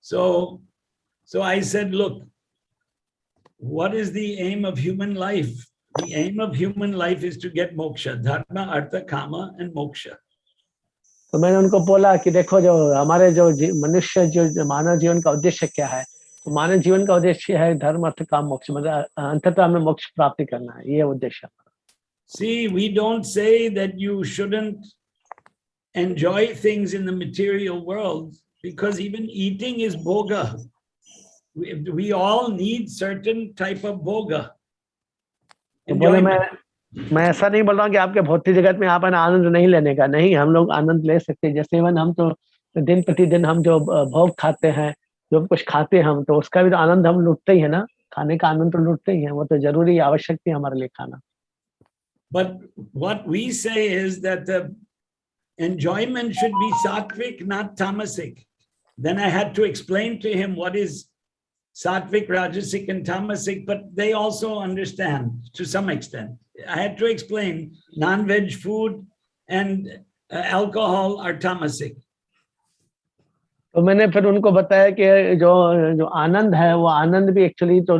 So I said, look, what is the aim of human life? The aim of human life is to get moksha, dharma, artha, kama, and moksha. तो मैंने उनको बोला कि देखो जो हमारे जो मनुष्य जो मानव जीवन का उद्देश्य क्या है, तो मानव जीवन का उद्देश्य है धर्म अर्थ काम मोक्ष, मतलब अंततः हमें मोक्ष प्राप्ति करना है, ये उद्देश्य। See, we don't say that you shouldn't enjoy things in the material world, because even eating is bhoga. We all need certain type of bhoga. मैं ऐसा नहीं बोल रहा हूँ कि आपके भौतिक जगत में आप आनंद नहीं लेने का, नहीं, हम लोग आनंद ले सकते हैं। जैसे हम तो दिन प्रतिदिन हम जो भोग खाते हैं, जो कुछ खाते हैं हम, तो उसका भी तो आनंद हम लुटते ही है ना, खाने का आनंद तो लुटते ही है, वो तो जरूरी आवश्यक है हमारे लिए खाना। But what we say is that the enjoyment should be sattvic, not tamasic. Then I had to explain to him what is sattvic, rajasic, and tamasic, but they also understand to some extent. I had to explain non-veg food and alcohol are tamasic. तो मैंने फिर उनको बताया कि जो जो आनंद है वो आनंद भी एक्चुअली तो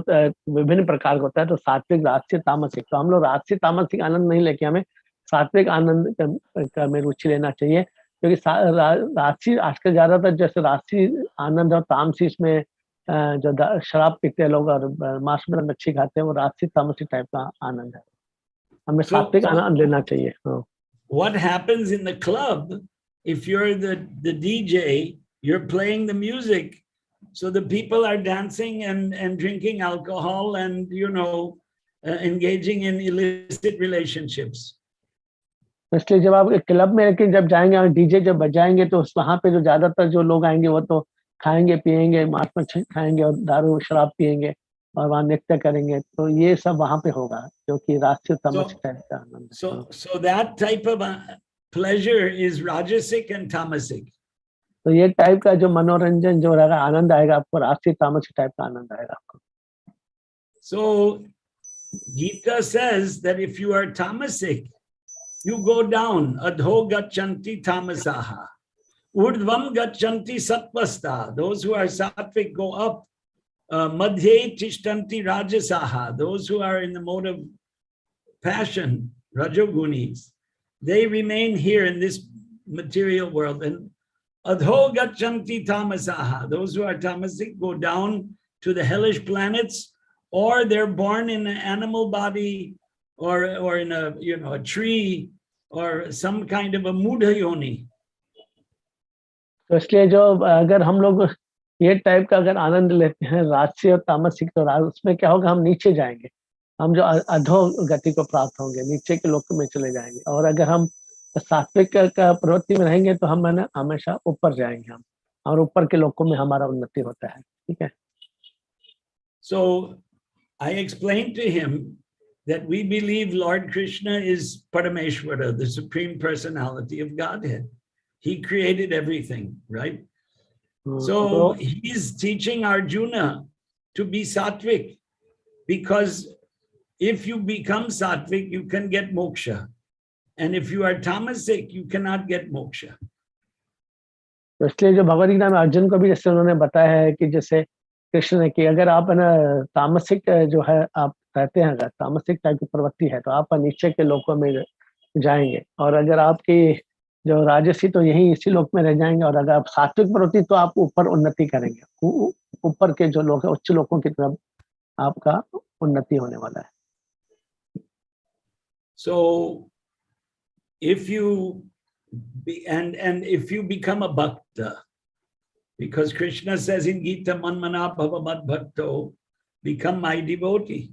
विभिन्न प्रकार का होता है, तो सात्विक, राजसिक, तामसिक। तो हम लोग राजसिक तामसिक आनंद नहीं लेके हमें सात्विक आनंद का में रुचि लेना चाहिए, क्योंकि राजसी आजकल ज्यादातर जैसे राजसी आनंद और तामसी में जो शराब पीते हैं लोग और मांस मच्छी खाते हैं, वो राजसी तामसिक टाइप का आनंद है। हमें सात्विक आनंद लेना चाहिए। What happens in the club, if you're the DJ, you're playing the music, so the people are dancing and drinking alcohol and, you know, engaging in illicit relationships. इसलिए जब आप क्लब में लेकिन जब जाएंगे और डीजे जब बजाएंगे तो वहां पे जो ज्यादातर जो लोग आएंगे वो तो खाएंगे पिएंगे, मांस मच्छी खाएंगे और दारू शराब पिएंगे और वहां नृत्य करेंगे, तो ये सब वहां पे होगा जो कि राष्ट्रीय तामसिक टाइप का आनंद है। So that type of pleasure is rajasic and tamasic. तो ये टाइप का जो मनोरंजन जो रहेगा, आनंद आएगा आपको, राष्ट्रीय तामसिक टाइप का आनंद आएगा आपको। So Gita says that if you are tamasic, you go down, adho gachanti tamasaha, urdhvam gachanti sattvasta. Those who are sattvic go up, madhye tishtanti rajasaha. Those who are in the mode of passion, rajogunis, they remain here in this material world. And adho gachanti tamasaha. Those who are tamasic go down to the hellish planets, or they're born in an animal body, or in a, you know, a tree, or some kind of a mudha yoni. तो इसलिए जो अगर हम लोग ये type का अगर आनंद लेते हैं राजसी और तामसिक, तो उसमें क्या होगा, हम नीचे जाएंगे, हम जो अधो गति को प्राप्त होंगे, नीचे के लोक में चले जाएंगे। और अगर हम सात्विक का प्रवृत्ति में रहेंगे तो हम हमेशा ऊपर जाएंगे, हम और ऊपर के लोकों में हमारा उन्नति होता है। ठीक है। So I explained to him that we believe Lord Krishna is Parameshwara, the Supreme Personality of Godhead. He created everything, right? So he's teaching Arjuna to be sattvic, because if you become sattvic, you can get moksha. And if you are tamasic, you cannot get moksha. तो इसलिए जो भगवद गीता में अर्जुन को भी जैसे उन्होंने बताया है कि जैसे कृष्ण ने कि अगर आप तामसिक जो है आप रहते हैं, अगर तामसिक टाइप की प्रवृत्ति है तो आप नीचे के लोकों में जाएंगे, और अगर आपकी जो राजसी तो यही इसी लोक में रह जाएंगे, और अगर आप सात्विक प्रवृत्ति तो आप ऊपर उन्नति करेंगे, ऊपर के जो लोग हैं उच्च लोकों की तरफ आपका उन्नति होने वाला है। So if you if you become a bhakta, because Krishna says in Gita, Manmana bhava mad bhakto, become my devotee.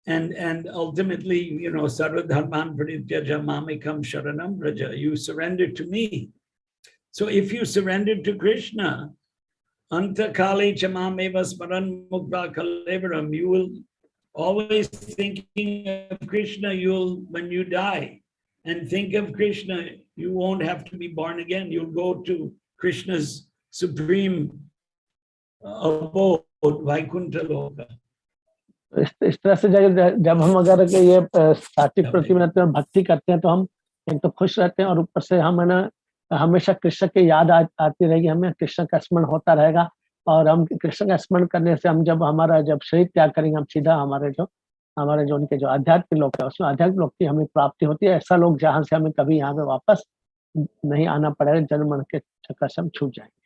And ultimately, you know, sarva dharman parityajya mamekam sharanam vraja, you surrender to me. So if you surrender to Krishna, anta kali chamameva smaran mukta kalevaram, you will always thinking of Krishna, when you die and think of Krishna, you won't have to be born again. You'll go to Krishna's supreme abode, Vaikuntha Loka. इस तरह से जब हम अगर ये सात्विक प्रवृत्ति में रहते हैं, भक्ति करते हैं, तो हम एक तो खुश रहते हैं और ऊपर से हम हमेशा कृष्ण की याद आती रहेगी, हमें कृष्ण का स्मरण होता रहेगा। और हम कृष्ण का स्मरण करने से हम जब शरीर त्याग करेंगे, हम सीधा हमारे जो उनके जो आध्यात्मिक लोक है उसमें आध्यात्मिक लोक की हमें प्राप्ति होती है। ऐसा लोग जहाँ से हमें कभी यहाँ पे वापस नहीं आना पड़ेगा, जन्म मरण के चक्कर से हम छूट जाएंगे।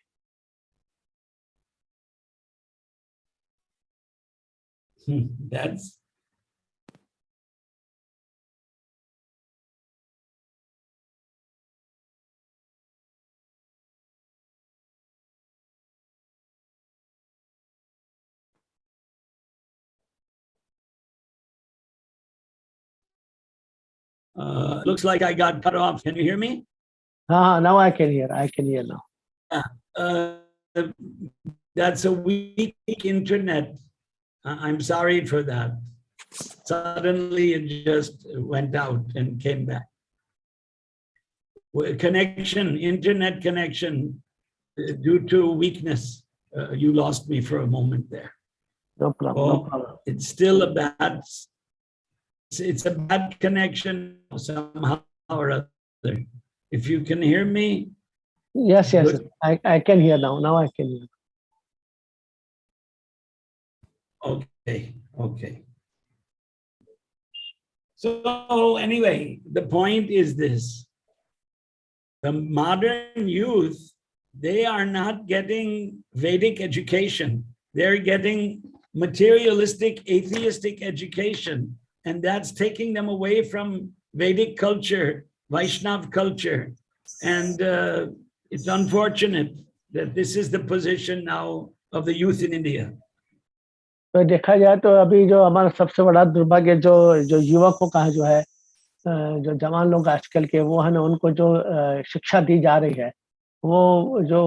That's looks like I got cut off. Can you hear me? Now I can hear now. That's a weak internet. I'm sorry for that. Suddenly it just went out and came back. Internet connection, due to weakness, you lost me for a moment there. No problem. No problem. It's still it's a bad connection somehow or other. If you can hear me, Yes, yes. Good. I can hear now. Now I can hear. Okay, okay. So anyway, the point is this. The modern youth, they are not getting Vedic education. They're getting materialistic, atheistic education. And that's taking them away from Vedic culture, Vaishnav culture. And it's unfortunate that this is the position now of the youth in India. तो देखा जाए तो अभी जो हमारा सबसे बड़ा दुर्भाग्य जो जो युवकों का जो है, जो जवान लोग आजकल के वो है ना, उनको जो शिक्षा दी जा रही है, वो जो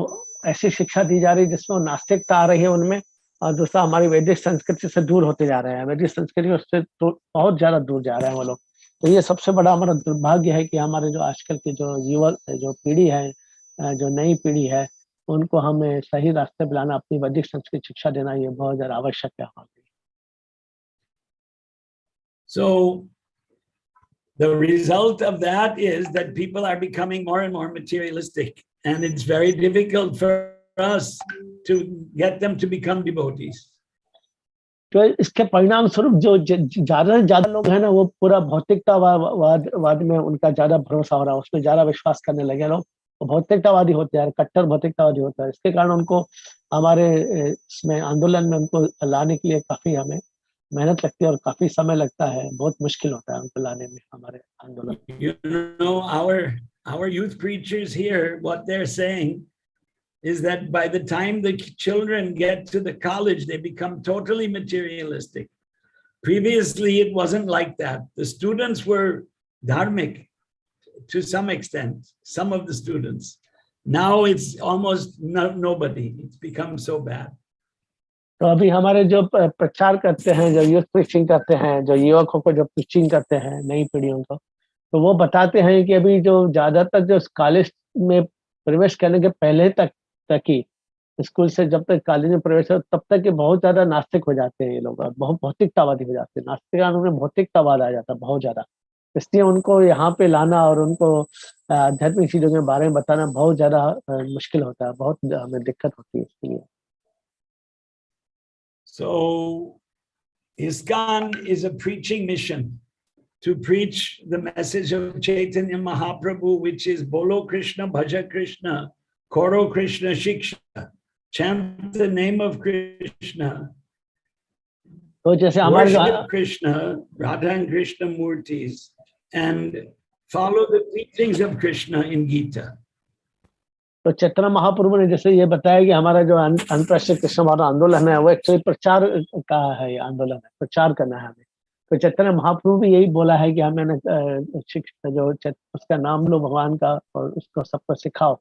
ऐसी शिक्षा दी जा रही है जिसमें नास्तिकता आ रही है उनमें, और दूसरा हमारी वैदिक संस्कृति से दूर होते जा रहे हैं, वैदिक संस्कृति उससे तो बहुत ज्यादा दूर जा रहे हैं वो लोग। तो ये सबसे बड़ा हमारा दुर्भाग्य है कि हमारे जो आजकल की जो युवक जो पीढ़ी है, जो नई पीढ़ी है, उनको हमें सही रास्ते पे लाना, अपनी वैदिक संस्कृत शिक्षा देना, ये बहुत ज्यादा आवश्यक है हमारे लिए। So the result of that is that people are becoming more and more materialistic, and it's very difficult for us to get them to become devotees. तो इसके परिणाम स्वरूप जो ज्यादा से ज्यादा लोग हैं ना, वो पूरा भौतिकतावाद में उनका ज्यादा भरोसा हो रहा है, उसमें ज्यादा विश्वास करने लगे लोग, तो भौतिकतावादी होते हैं, कट्टर भौतिकतावादी होता है। इसके कारण उनको हमारे इसमें आंदोलन में उनको लाने के लिए काफी हमें मेहनत लगती है और काफी समय लगता है, बहुत मुश्किल होता है उनको लाने में हमारे आंदोलन। You know, our youth preachers here, what they're saying is that by the time the children get to the college, they become totally materialistic. Previously, it wasn't like that. The students were dharmic to some extent, some of the students. Now it's almost nobody. It's become so bad. तो अभी हमारे जो प्रचार करते हैं, जो youth preaching करते हैं, जो युवकों को जो प्रीचिंग करते हैं नई पीढ़ियों को, तो वो बताते हैं कि अभी जो ज्यादातर जो कॉलेज में प्रवेश करने के पहले तक ही, स्कूल से जब तक कॉलेज में प्रवेश हो तब तक के बहुत ज्यादा नास्तिक हो जाते हैं ये लोग, बहुत भौतिकतावादी हो जाते हैं। नास्तिक उनमें भौतिकतावाद आ जाता है बहुत ज्यादा, इसलिए उनको यहाँ पे लाना और उनको आध्यात्मिक चीजों के बारे में बताना बहुत ज्यादा मुश्किल होता है, बहुत हमें दिक्कत होती है इसके लिए। So ISKCON is a preaching mission to preach the message of Chaitanya Mahaprabhu, which is Bolo Krishna, Bhaja Krishna, Koro Krishna Shiksha, chant the name of Krishna, तो जैसे worship Krishna, Radha and Krishna Murtis, and follow the teachings of Krishna in Gita. तो चैतन्य महाप्रभु ने जैसे ये बताया कि हमारा जो अंतर्राष्ट्रीय कृष्ण भावना आंदोलन है वो एक्चुअली प्रचार का है, ये आंदोलन है, प्रचार करना है हमें। तो चैतन्य महाप्रभु भी यही बोला है कि हमें जो उसका नाम लो भगवान का और उसको सबको सिखाओ,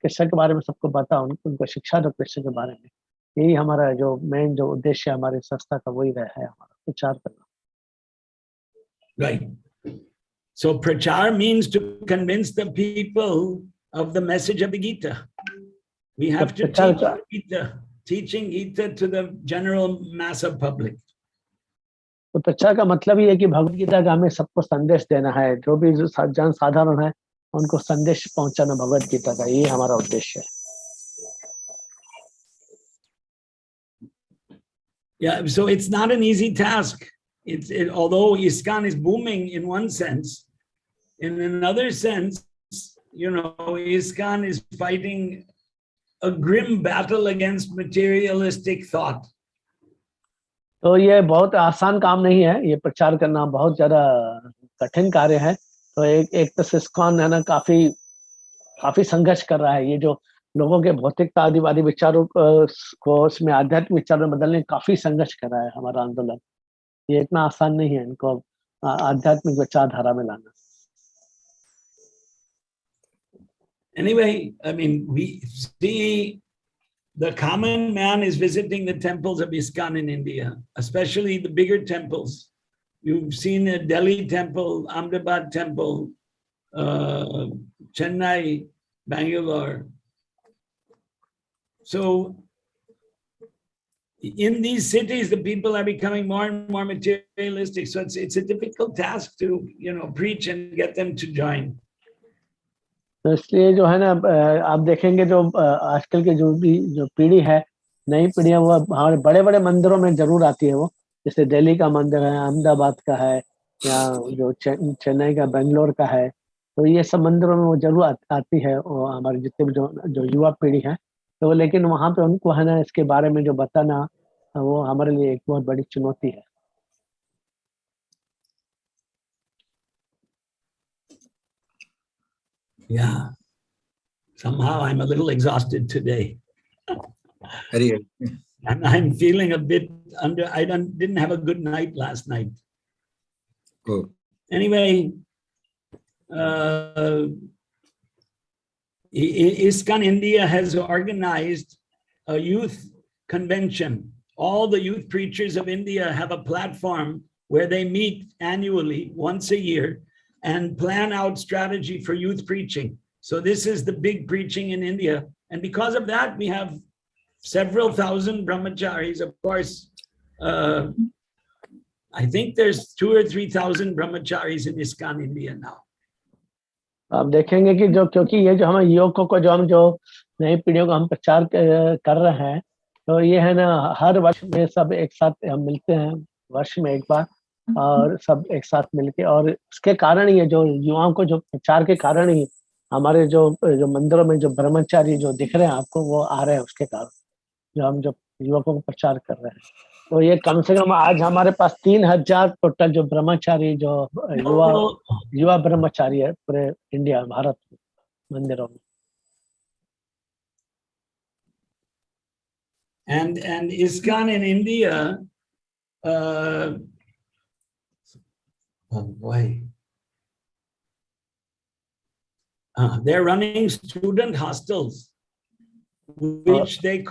कृष्ण के बारे में सबको बताओ, उनको शिक्षा दो कृष्ण के बारे में। यही हमारा जो मेन जो उद्देश्य हमारी संस्था का वही रहा है, हमारा प्रचार करना। Right. So prachar means to convince the people of the message of the Gita. We have to teach Gita, teaching Gita to the general mass of public. तो प्रचार का मतलब ये है कि भगवद गीता का हमें सबको संदेश देना है, जो भी जन साधारण है उनको संदेश पहुंचाना भगवद गीता का, ये हमारा उद्देश्य है। Yeah, so it's not an easy task. Although ISKCON is booming in one sense, in another sense, you know, ISKCON is fighting a grim battle against materialistic thought. तो ये बहुत आसान काम नहीं है, ये प्रचार करना बहुत ज्यादा कठिन कार्य है। तो एक तो ISKCON है ना, काफी संघर्ष कर रहा है, ये जो लोगों के भौतिकता आदिवादी विचारों को उसमें आध्यात्मिक विचारों में बदलने काफी संघर्ष कर रहा है हमारा आंदोलन। ये इतना आसान नहीं है इनको आध्यात्मिक विचारधारा में लाना। Anyway, I mean, we see the common man is visiting the temples of ISKCON in India, especially the bigger temples. You've seen a Delhi temple, Ahmedabad temple, Chennai, Bangalore. So in these cities, the people are becoming more and more materialistic. So it's a difficult task to, you know, preach and get them to join. तो इसलिए जो है ना आप देखेंगे जो आजकल के जो पीढ़ी है, नई पीढ़ी है, वो हमारे बड़े बड़े मंदिरों में जरूर आती है वो, जैसे दिल्ली का मंदिर है, अहमदाबाद का है, या जो चेन्नई का, बेंगलोर का है, तो ये सब मंदिरों में वो जरूर आती है, वो हमारे जितने भी जो युवा पीढ़ी है, तो लेकिन वहाँ पे उनको है ना इसके बारे में जो बताना, वो हमारे लिए एक बहुत बड़ी चुनौती है। Yeah. Somehow I'm a little exhausted today. Hare. And I'm feeling a bit I didn't have a good night last night. Oh. Anyway, ISKCON India has organized a youth convention. All the youth preachers of India have a platform where they meet annually, once a year, and plan out strategy for youth preaching. So this is the big preaching in India. And because of that, we have several thousand brahmacharis. Of course, I think there's 2,000 or 3,000 brahmacharis in ISKCON India now. आप देखेंगे कि जो, क्योंकि ये जो हम युवकों को जो नई पीढ़ियों को हम प्रचार कर रहे हैं, तो ये है ना हर वर्ष में सब एक साथ हम मिलते हैं, वर्ष में एक बार, और सब एक साथ मिलके, और उसके कारण ये जो युवाओं को जो प्रचार के कारण ही हमारे जो मंदिरों में जो ब्रह्मचारी जो दिख रहे हैं आपको, वो आ रहे हैं उसके कारण, जो हम जो युवकों को प्रचार कर रहे हैं। तो ये कम से कम आज हमारे पास 3,000 टोटल जो ब्रह्मचारी, जो युवा ब्रह्मचारी है पूरे इंडिया, भारत मंदिरों में। And ISKCON in India, they're running student hostels, which they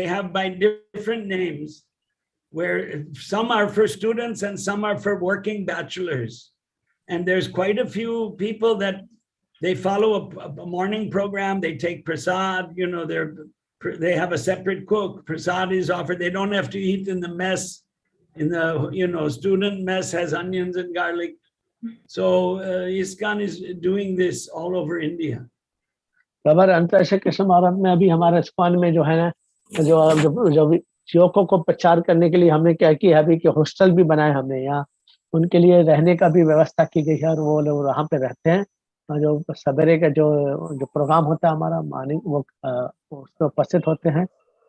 have by different names, where some are for students and some are for working bachelors. And there's quite a few people that they follow a morning program, they take prasad, you know, they have a separate cook, prasad is offered, they don't have to eat in the mess, in the, you know, student mess has onions and garlic. So ISKCON is doing this all over India. खबर अंतर्राष्ट्रीय कृष्ण भारत में अभी हमारे ISKCON में जो है ना, जो युवकों को प्रचार करने के लिए हमने क्या किया अभी कि हॉस्टल भी बनाए हमने, यहाँ उनके लिए रहने का भी व्यवस्था की गई है, और वो लोग वहाँ पे रहते हैं, और जो सवेरे का जो प्रोग्राम होता है हमारा मॉर्निंग, वो उसमें उपस्थित होते हैं,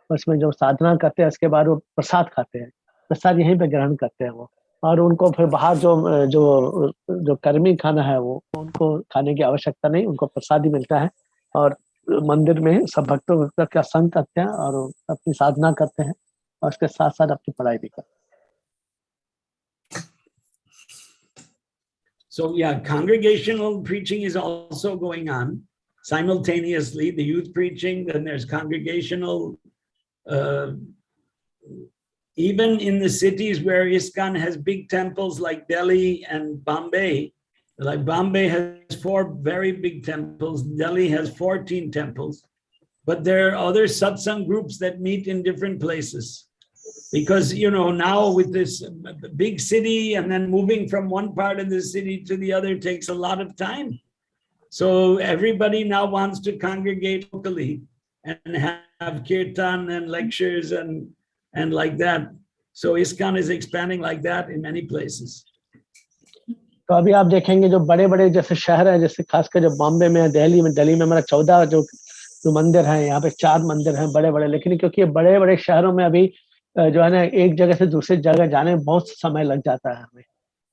उसमें जो साधना करते हैं, उसके बाद वो प्रसाद खाते हैं, प्रसाद यहीं पे ग्रहण करते हैं वो, और उनको फिर बाहर जो कर्मी खाना है वो उनको खाने की आवश्यकता नहीं, उनको प्रसाद ही मिलता है, और मंदिर में सब भक्तों का संग करते हैं और अपनी साधना करते हैं, और उसके साथ साथ अपनी पढ़ाई भी करते हैं। So yeah, congregational preaching is also going on simultaneously, the youth preaching, then there's congregational, even in the cities where ISKCON has big temples like Delhi and Bombay. Like Bombay has 4 very big temples, Delhi has 14 temples, but there are other satsang groups that meet in different places. Because, you know, now with this big city and then moving from one part of the city to the other takes a lot of time. So everybody now wants to congregate locally and have kirtan and lectures and like that. So ISKCON is expanding like that in many places. तो अभी आप देखेंगे जो बड़े-बड़े जैसे शहर है, जैसे खासकर जो बॉम्बे में, दिल्ली में हमारा 14 जो मंदिर है, यहाँ पे 4 मंदिर हैं बड़े-बड़े, लेकिन क्योंकि ये बड़े-बड़े शहरों में अभी जो है ना एक जगह से दूसरी जगह जाने में बहुत समय लग जाता है हमें,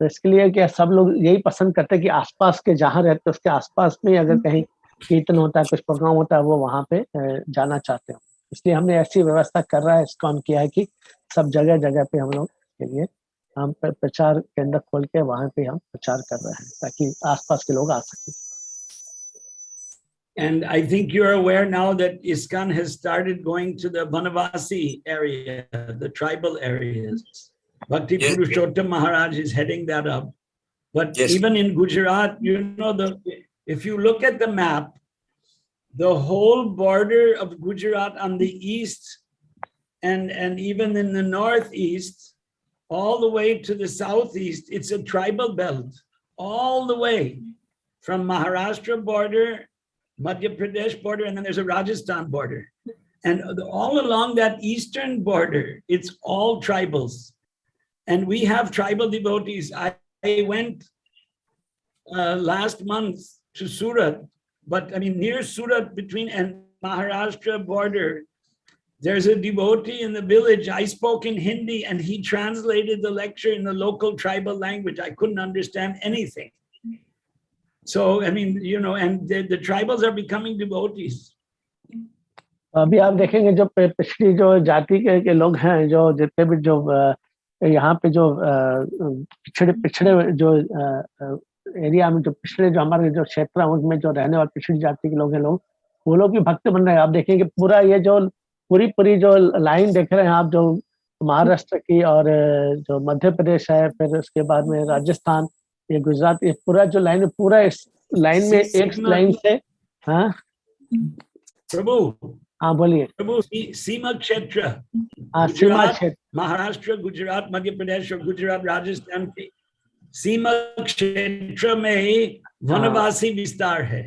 तो इसके लिए क्या सब लोग यही पसंद करते हैं कि आसपास के जहाँ रहते हैं उसके आसपास में अगर कहीं कीर्तन होता है, कुछ प्रोग्राम होता है, वो वहाँ पे जाना चाहते हैं। इसलिए हमने ऐसी व्यवस्था कर रहा है, ISKCON किया है कि सब जगह पे हम लोग के लिए हम प्रचार केंद्र खोल के वहाँ पे हम प्रचार कर रहे हैं ताकि आसपास के लोग आ सकें। And I think you're aware now that ISKCON has started going to the Banavasi area, the tribal areas. Bhakti Purushottam Maharaj is heading that up. But even in Gujarat, you know, if you look at the map, the whole border of Gujarat on the east and even in the northeast, all the way to the southeast, it's a tribal belt, all the way from Maharashtra border Madhya Pradesh border, and then there's a Rajasthan border. And all along that eastern border, it's all tribals. And we have tribal devotees. I went last month to Surat, but I mean, near Surat between and Maharashtra border, there's a devotee in the village. I spoke in Hindi and he translated the lecture in the local tribal language. I couldn't understand anything. So, I mean, you know, and the tribals are becoming devotees. अभी आप देखेंगे जो पिछड़ी जो जाति के लोग हैं, जो जितने भी जो यहाँ पे जो पिछड़े जो एरिया में जो पिछड़े जो हमारे जो क्षेत्र हैं उनमें जो रहने वाले पिछड़ी जाति के लोग हैं, वो लोग भी भक्त बन रहे हैं। आप देखेंगे पूरा ये जो पूरी जो लाइन देख रहे हैं आप, जो महाराष्ट्र की और जो मध्य प्रदेश है, फिर उसके बाद में राजस्थान, ये गुजरात, ये पूरा जो लाइन, पूरा इस लाइन में एक लाइन से। हाँ प्रभु, हाँ बोलिए प्रभु, सीमा क्षेत्र, सीमा क्षेत्र, महाराष्ट्र, गुजरात, मध्य प्रदेश और गुजरात, राजस्थान के सीमा क्षेत्र में वनवासी विस्तार है।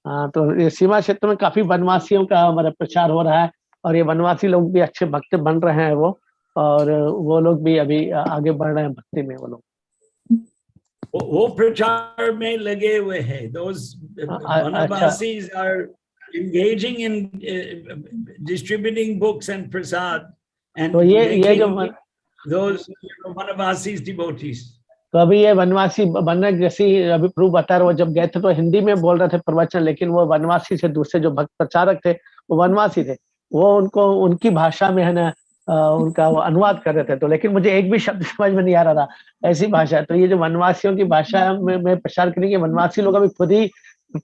हाँ, तो ये सीमा क्षेत्र में काफी वनवासियों का हमारा प्रचार हो रहा है, और ये वनवासी लोग भी अच्छे भक्त बन रहे हैं और वो लोग भी अभी आगे बढ़ रहे हैं भक्ति में। वो लोग वो प्रचार में लगे हुए हैं। Those Vanavasis are engaging in distributing books and prasad and तो ये जो those Vanavasis devotees. तो अभी ये वनवासी बनने, जैसे अभी प्रभु बता रहे, वो जब गए थे तो हिंदी में बोल रहे थे प्रवचन, लेकिन वो वनवासी से दूसरे जो भक्त प्रचारक थे वो वनवासी थे, वो उनको उनकी भाषा में है ना उनका वो अनुवाद कर रहे थे। तो लेकिन मुझे एक भी शब्द समझ में नहीं आ रहा था, ऐसी भाषा। तो ये जो वनवासियों की भाषा में प्रचार करने के, वनवासी लोग अभी खुद ही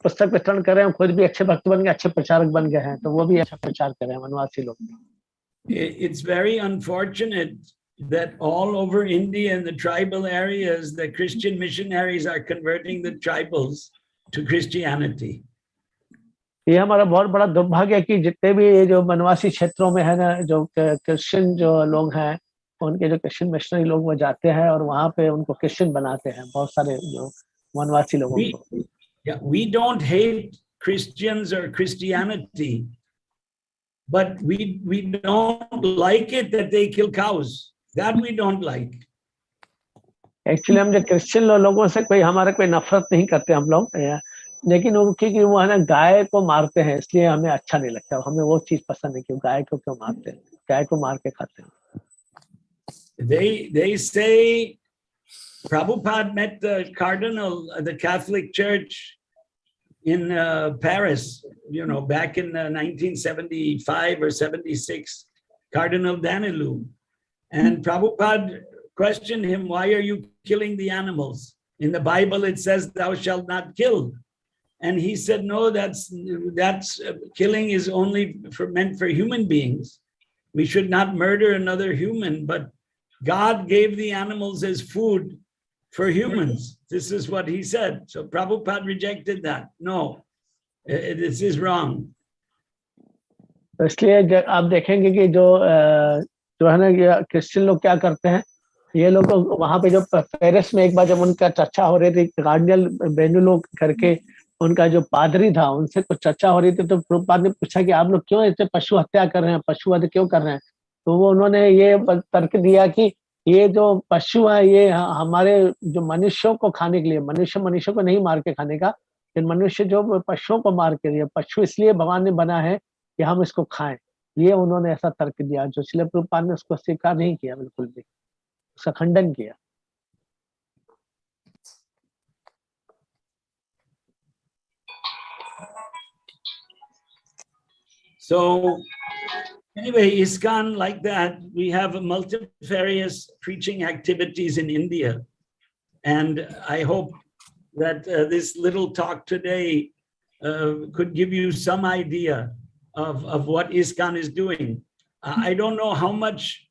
पुस्तक वितरण कर रहे हैं, खुद भी अच्छे भक्त बन गए, अच्छे प्रचारक बन गए हैं, तो वो भी अच्छा प्रचार कर रहे हैं वनवासी लोग। It's very unfortunate that all over India and the tribal areas, the Christian missionaries are converting the tribals to Christianity. ये हमारा बहुत बड़ा दुर्भाग्य है कि जितने भी ये जो वनवासी क्षेत्रों में है ना, जो क्रिश्चियन जो लोग हैं, उनके जो क्रिश्चियन मिशनरी लोग वो जाते हैं और वहाँ पे उनको क्रिश्चियन बनाते हैं, बहुत सारे जो वनवासी लोगों को। We don't hate Christians or Christianity, but we don't like it that they kill cows. That we don't like. Actually हम जो क्रिश्चियन लोगों से कोई हमारा कोई नफरत नहीं करते हम लोग, लेकिन वो क्योंकि वो है ना गाय को मारते हैं, इसलिए हमें अच्छा नहीं लगता, हमें वो चीज पसंद है कि गाय को क्यों मारते हैं, गाय को मार के खाते हैं। They say Prabhupada met the cardinal of the Catholic Church in Paris, you know, back in 1975 or 76, Cardinal Danilou. And Prabhupada questioned him, why are you killing the animals? In the Bible, it says, thou shalt not kill. And he said, no, that's killing is only meant for human beings. We should not murder another human, but God gave the animals as food for humans. This is what he said. So Prabhupada rejected that. No, this is wrong. इसलिए आप देखेंगे कि जो है ना ये Christian लोग क्या करते हैं, ये लोग वहाँ पे जो पेरिस में एक बार जब उनका चर्चा हो रही थी, कार्डिनल बेनुलो करके उनका जो पादरी था, उनसे कुछ चर्चा हो रही थी, तो प्रभुपाद ने पूछा कि आप लोग क्यों ऐसे पशु हत्या कर रहे हैं, पशुवध क्यों कर रहे हैं? तो वो उन्होंने ये तर्क दिया कि ये जो पशु है ये हमारे जो मनुष्यों को खाने के लिए, मनुष्य को नहीं मार के खाने का, लेकिन मनुष्य जो पशुओं को मार के लिए, पशु इसलिए भगवान ने बना है कि हम इसको खाएं। ये उन्होंने ऐसा तर्क दिया, जो श्रील प्रभुपाद ने उसको स्वीकार नहीं किया, बिल्कुल भी उसका खंडन किया। So anyway, ISKCON, like that, we have multifarious preaching activities in India. And I hope that this little talk today could give you some idea of what ISKCON is doing. I don't know how much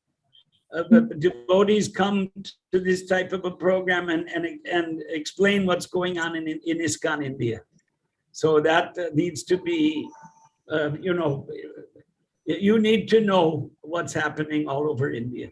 devotees come to this type of a program and explain what's going on in ISKCON India. So that needs to be, you know, you need to know what's happening all over India.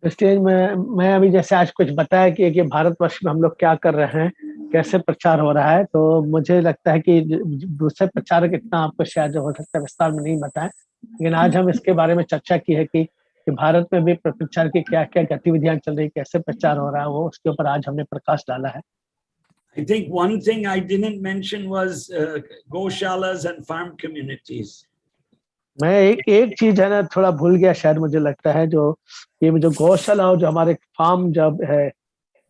इसलिए मैं अभी जैसे आज कुछ बताया कि भारतवर्ष में हम लोग क्या कर रहे हैं, कैसे प्रचार हो रहा है। तो मुझे लगता है कि दूसरे प्रचारक इतना आपको शायद हो सकता है विस्तार में नहीं बताएं, लेकिन आज हम इसके बारे में चर्चा की है कि भारत में भी प्रचार की क्या क्या गतिविधियां चल रही, कैसे प्रचार हो रहा है, वो उसके ऊपर आज हमने प्रकाश डाला है। I think one thing I didn't mention was Goshalas and farm communities. मैं एक चीज है ना थोड़ा भूल गया शायद, मुझे लगता है जो ये जो गौशाला और जो हमारे फार्म जब है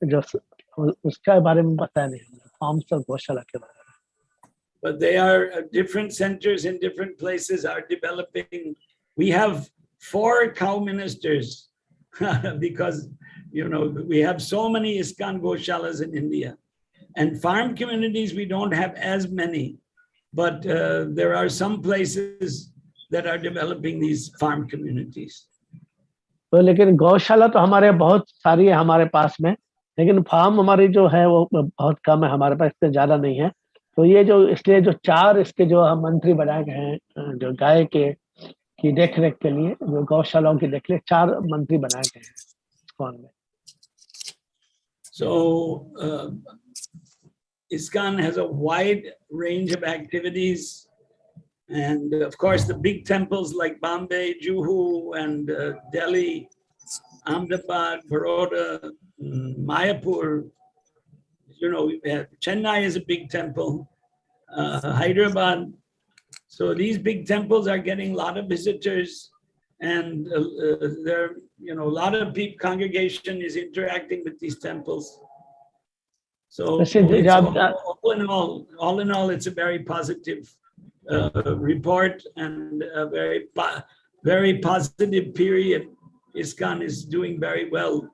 जो उसके बारे में बताया नहीं, फार्म और गौशाला के बारे में। But they are different centers in different places are developing. We have 4 cow ministers because we have so many ISKCON Goshalas in India, and farm communities we don't have as many, but there are some places that are developing these farm communities. तो लेकिन गौशाला तो हमारे बहुत सारी है हमारे पास में, लेकिन फार्म हमारी जो है वो बहुत कम है हमारे पास, इतने ज्यादा नहीं है। तो ये जो इसलिए जो 4 इसके जो हम मंत्री बनाए गए हैं जो गाय की देखरेख के लिए, जो गौशालाओं की देखरेख 4 मंत्री बनाए गए हैं ISKCON में। So ISKCON has a wide range of activities. And of course, the big temples like Bombay, Juhu, and Delhi, Ahmedabad, Baroda, Mayapur. Chennai is a big temple, Hyderabad. So these big temples are getting a lot of visitors, and there, a lot of people, congregation is interacting with these temples. So all in all, it's a very positive report and a very positive period. ISKCON is doing very well.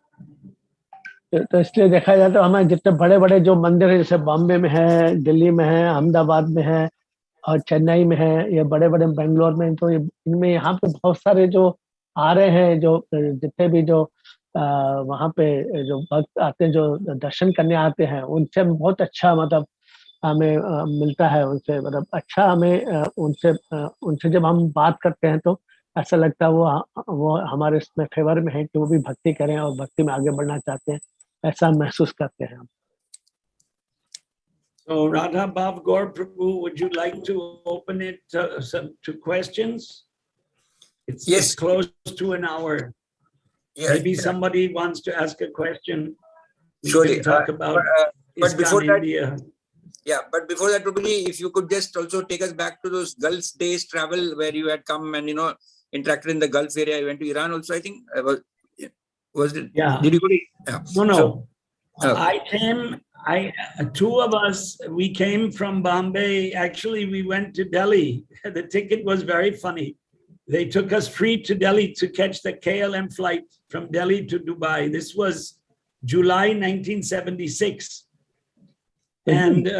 तो इसलिए देखा जाए तो हमें जितने बड़े बड़े जो मंदिर है, जैसे बॉम्बे में है, दिल्ली में है, अहमदाबाद में है और चेन्नई में है, ये बड़े बड़े बेंगलोर में, तो इनमें यहाँ पे बहुत सारे जो आ रहे हैं, जो जितने भी जो वहाँ पे जो भक्त आते हैं, जो दर्शन करने आते हैं, उनसे बहुत अच्छा मतलब हमें मिलता है, उनसे मतलब अच्छा हमें उनसे जब हम बात करते हैं तो ऐसा लगता है वो हमारे इसमें फेवर में है कि वो भी भक्ति करें और भक्ति में आगे बढ़ना चाहते हैं, ऐसा महसूस करते हैं हम। So Radha Bhav Gaur Prabhu, would you like to open it to questions? It's close to an hour. Maybe somebody wants to ask a question. We surely can talk about but before that, India. But before that, Prabhuji, if you could just also take us back to those Gulf days travel where you had come and interacted in the Gulf area. You went to Iran also, I think. Was it? Yeah. Did you go to? Yeah. No. I came. 2 of us. We came from Bombay. Actually, we went to Delhi. The ticket was very funny. They took us free to Delhi to catch the KLM flight from Delhi to Dubai. This was July 1976. And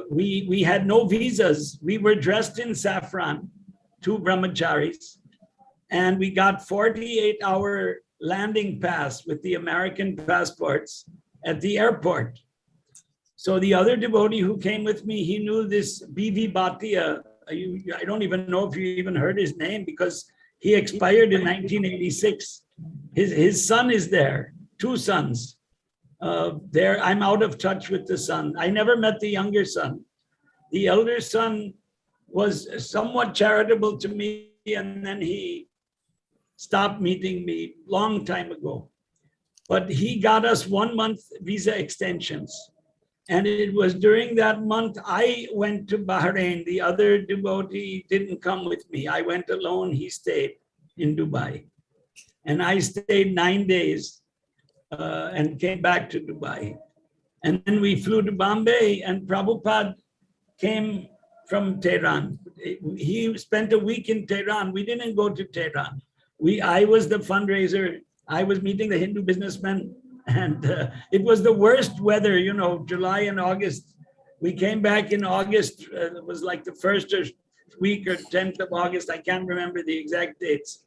we had no visas. We were dressed in saffron, 2 brahmacharis, and we got 48-hour landing pass with the American passports at the airport. So the other devotee who came with me, he knew this B.V. Bhatia. I don't even know if you even heard his name because he expired in 1986. His son is there, 2 sons. I'm out of touch with the son. I never met the younger son. The elder son was somewhat charitable to me, and then he stopped meeting me long time ago. But he got us 1 month visa extensions. And it was during that month I went to Bahrain. The other devotee didn't come with me. I went alone. He stayed in Dubai. And I stayed 9 days. And came back to Dubai. And then we flew to Bombay, and Prabhupada came from Tehran. He spent a week in Tehran. We didn't go to Tehran. I was the fundraiser. I was meeting the Hindu businessmen, and it was the worst weather, July and August. We came back in August. It was like the 1st week or 10th of August. I can't remember the exact dates,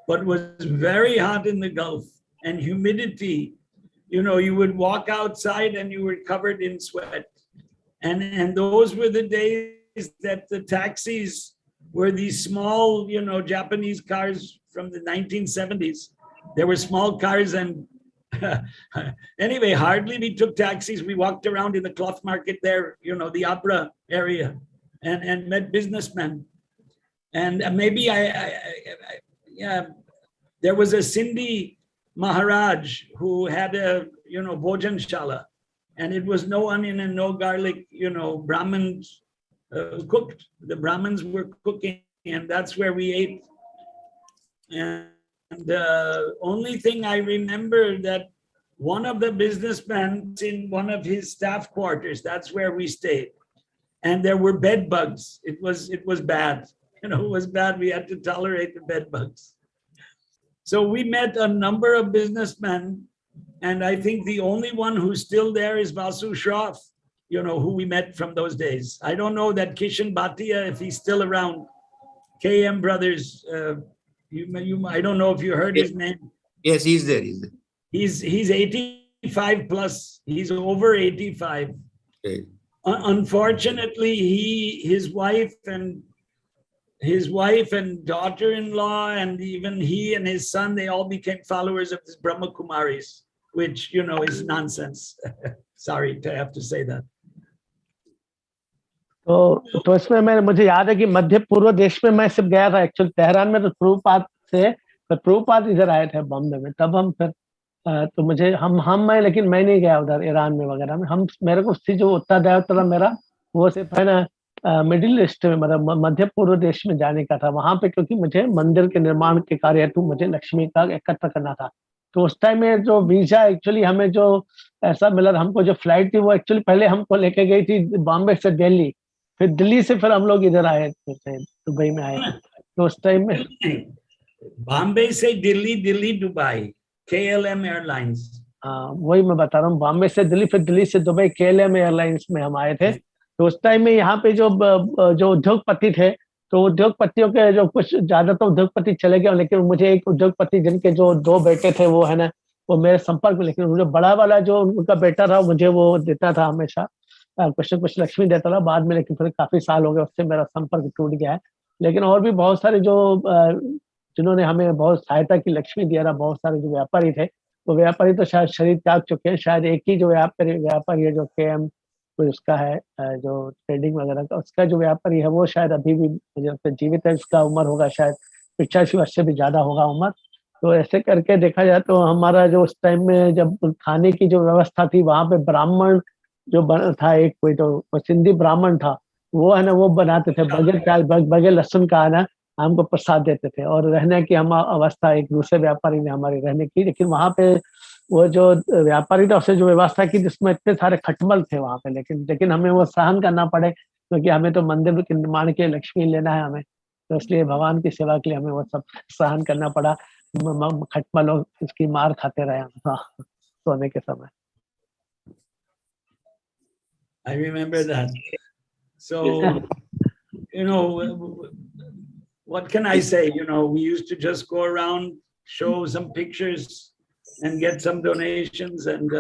but it was very hot in the Gulf. And humidity, you would walk outside and you were covered in sweat. And those were the days that the taxis were these small, Japanese cars from the 1970s. There were small cars, and Anyway, hardly we took taxis. We walked around in the cloth market there, you know, the opera area, and met businessmen. And maybe yeah, there was a Sindhi Maharaj who had a, you know, Bhojan Shala, and it was no onion and no garlic, you know, Brahmins cooked. The Brahmins were cooking, and that's where we ate. And the only thing I remember that one of the businessmen in one of his staff quarters, that's where we stayed. And there were bed bugs. It was bad. You know, it was bad. We had to tolerate the bed bugs. So we met a number of businessmen, and I think the only one who's still there is Basu Shroff, you know, who we met from those days. I don't know that Kishan Bhatia, if he's still around. KM Brothers, I don't know if you heard his name. Yes, he's there. He's 85 plus. He's over 85. Okay. Unfortunately, his wife and daughter-in-law, and even he and his son, they all became followers of this Brahma Kumaris, which, you know, is nonsense. Sorry to have to say that. तो इसमें मुझे याद है कि मध्य पूर्व देश में मैं सिर्फ गया था एक्चुअली तेहरान में, तो प्रभुपाद इधर आए थे बॉम्बे में, तब हम फिर तो मुझे मैं लेकिन मैं नहीं गया उधर ईरान में वगैरह में। मेरे को जो उत्तरदायित्व मेरा वो सिर्फ है ना मिडिल ईस्ट में, मतलब मध्य पूर्व देश में जाने का था वहां पे, क्योंकि मुझे मंदिर के निर्माण के कार्य हेतु मुझे लक्ष्मी का एकत्र करना था। तो उस टाइम में जो वीजा एक्चुअली हमें जो ऐसा मिला, हमको जो फ्लाइट थी वो एक्चुअली पहले हमको लेके गई थी बॉम्बे से दिल्ली, फिर दिल्ली से फिर हम लोग इधर आए थे, दुबई में आए। तो उस टाइम में बॉम्बे से Delhi, Delhi Dubai, KLM airlines. वही मैं बता रहा हूँ, बॉम्बे से दिल्ली, फिर दिल्ली से दुबई KLM एयरलाइंस में हम आए थे। तो उस टाइम में यहाँ पे जो उद्योगपति थे, तो उद्योगपतियों के जो कुछ ज्यादातर उद्योगपति चले गए, लेकिन मुझे एक उद्योगपति जिनके जो 2 बेटे थे वो है ना, वो मेरे संपर्क में, लेकिन जो बड़ा वाला जो उनका बेटा था मुझे वो देता था हमेशा कुछ न कुछ लक्ष्मी देता था बाद में, लेकिन फिर काफी साल हो गए उससे मेरा संपर्क टूट गया है। लेकिन और भी बहुत सारे जो जिन्होंने हमें बहुत सहायता की लक्ष्मी दिया था, बहुत सारे जो व्यापारी थे, वो व्यापारी तो शायद शरीर त्याग चुके हैं। शायद एक ही जो व्यापारी है जो KM उसका है जो ट्रेडिंग वगैरह का, उसका जो व्यापारी है वो शायद अभी भी मुझे लगता है जीवित है। उसका उम्र होगा शायद 85 वर्ष से भी ज्यादा होगा उम्र। तो ऐसे करके देखा जाए तो हमारा जो उस टाइम में जब खाने की जो व्यवस्था थी, वहां पे ब्राह्मण जो था, एक कोई तो सिंधी ब्राह्मण था, वो है ना वो बनाते थे बगैर प्याज बगैर लहसुन का है ना, हमको प्रसाद देते थे। और रहने की हम अवस्था एक दूसरे व्यापारी ने हमारे रहने की, लेकिन वहां पे वो जो व्यापारी था उससे जो व्यवस्था की जिसमें इतने सारे खटमल थे वहां पे, लेकिन हमें वो सहन करना पड़े, क्योंकि हमें तो मंदिर के निर्माण के लक्ष्मी लेना है हमें, तो इसलिए भगवान की सेवा के लिए हमें वो सब सहन करना पड़ा। खटमलों उसकी मार खाते रहे हम सोने के समय। I remember that. So, you know, what can I say? You know, we used to just go around, show some pictures and get some donations. And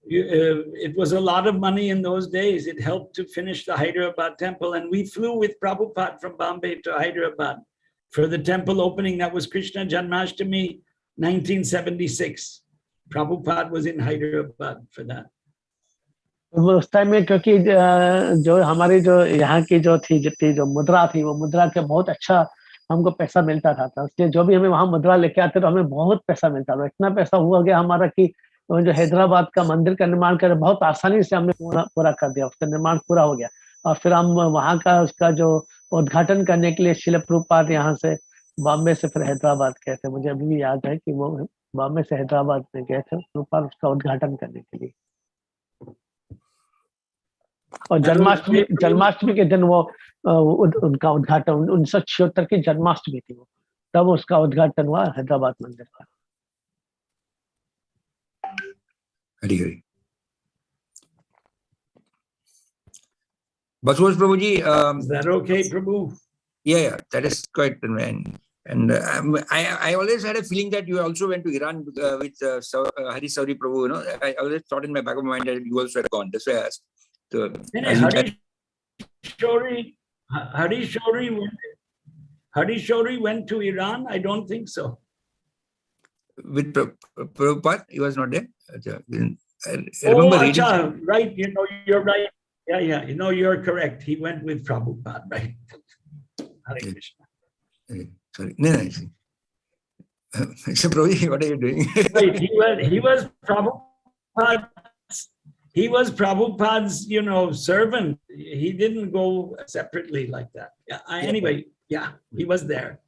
it was a lot of money in those days. It helped to finish the Hyderabad temple. And we flew with Prabhupada from Bombay to Hyderabad for the temple opening. That was Krishna Janmashtami, 1976. Prabhupada was in Hyderabad for that. उस time में क्योंकि जो हमारी जो यहाँ की जो थी जितनी जो मुद्रा थी, वो मुद्रा के बहुत अच्छा हमको पैसा मिलता था, इसलिए जो भी हमें वहाँ मुद्रा लेके आते तो हमें बहुत पैसा मिलता था। इतना पैसा हुआ गया हमारा कि जो हैदराबाद का मंदिर का निर्माण कर बहुत आसानी से हमने पूरा कर दिया, उसका निर्माण पूरा हो गया। और फिर हम वहाँ का उसका जो उद्घाटन करने के लिए शिल प्रभुपाद यहाँ से बॉम्बे से फिर हैदराबाद गए थे। मुझे अभी भी याद है कि वो बॉम्बे से हैदराबाद में गए थे प्रभुपाद उसका उद्घाटन करने के लिए। और जन्माष्टमी के दिन वो उनका उद्घाटन 1976 की जन्माष्टमी थी, वो तब उसका उद्घाटन हुआ हैदराबाद मंदिर का। Hari Hari. Basu Prabhuji, is that okay, Prabhu? Yeah, that is quite, and I always had a feeling that you also went to Iran with Hari Sauri Prabhu. You know, I always thought in my back of my mind that you also had gone. That's why I asked. So, Hari Shauri went to Iran? I don't think so. with Prabhupada, he was not there. I remember reading. Acha, right, you're right. Yeah, you're correct. He went with Prabhupada, right? Hare Krishna. Sorry. No. So Prabhuji, what are you doing? Right, he was Prabhupada's, servant. He didn't go separately like that. Anyway, he was there.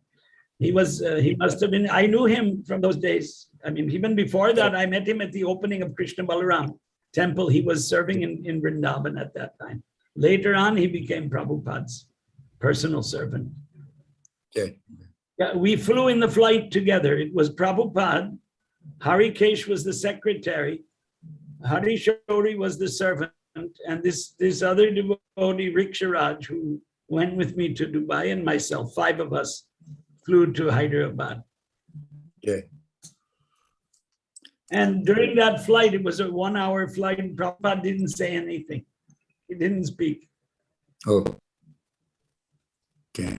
He must have been, I knew him from those days. I mean, even before that, I met him at the opening of Krishna Balaram temple. He was serving in Vrindavan at that time. Later on, he became Prabhupada's personal servant. Okay. Yeah, we flew in the flight together. It was Prabhupada, Harikesh was the secretary, Hari Shori was the servant, and this other devotee, Riksharaj, who went with me to Dubai, and myself, 5 of us flew to Hyderabad. Okay. And during that flight, it was a 1-hour flight, and Prabhupada didn't say anything. He didn't speak. Oh. Okay.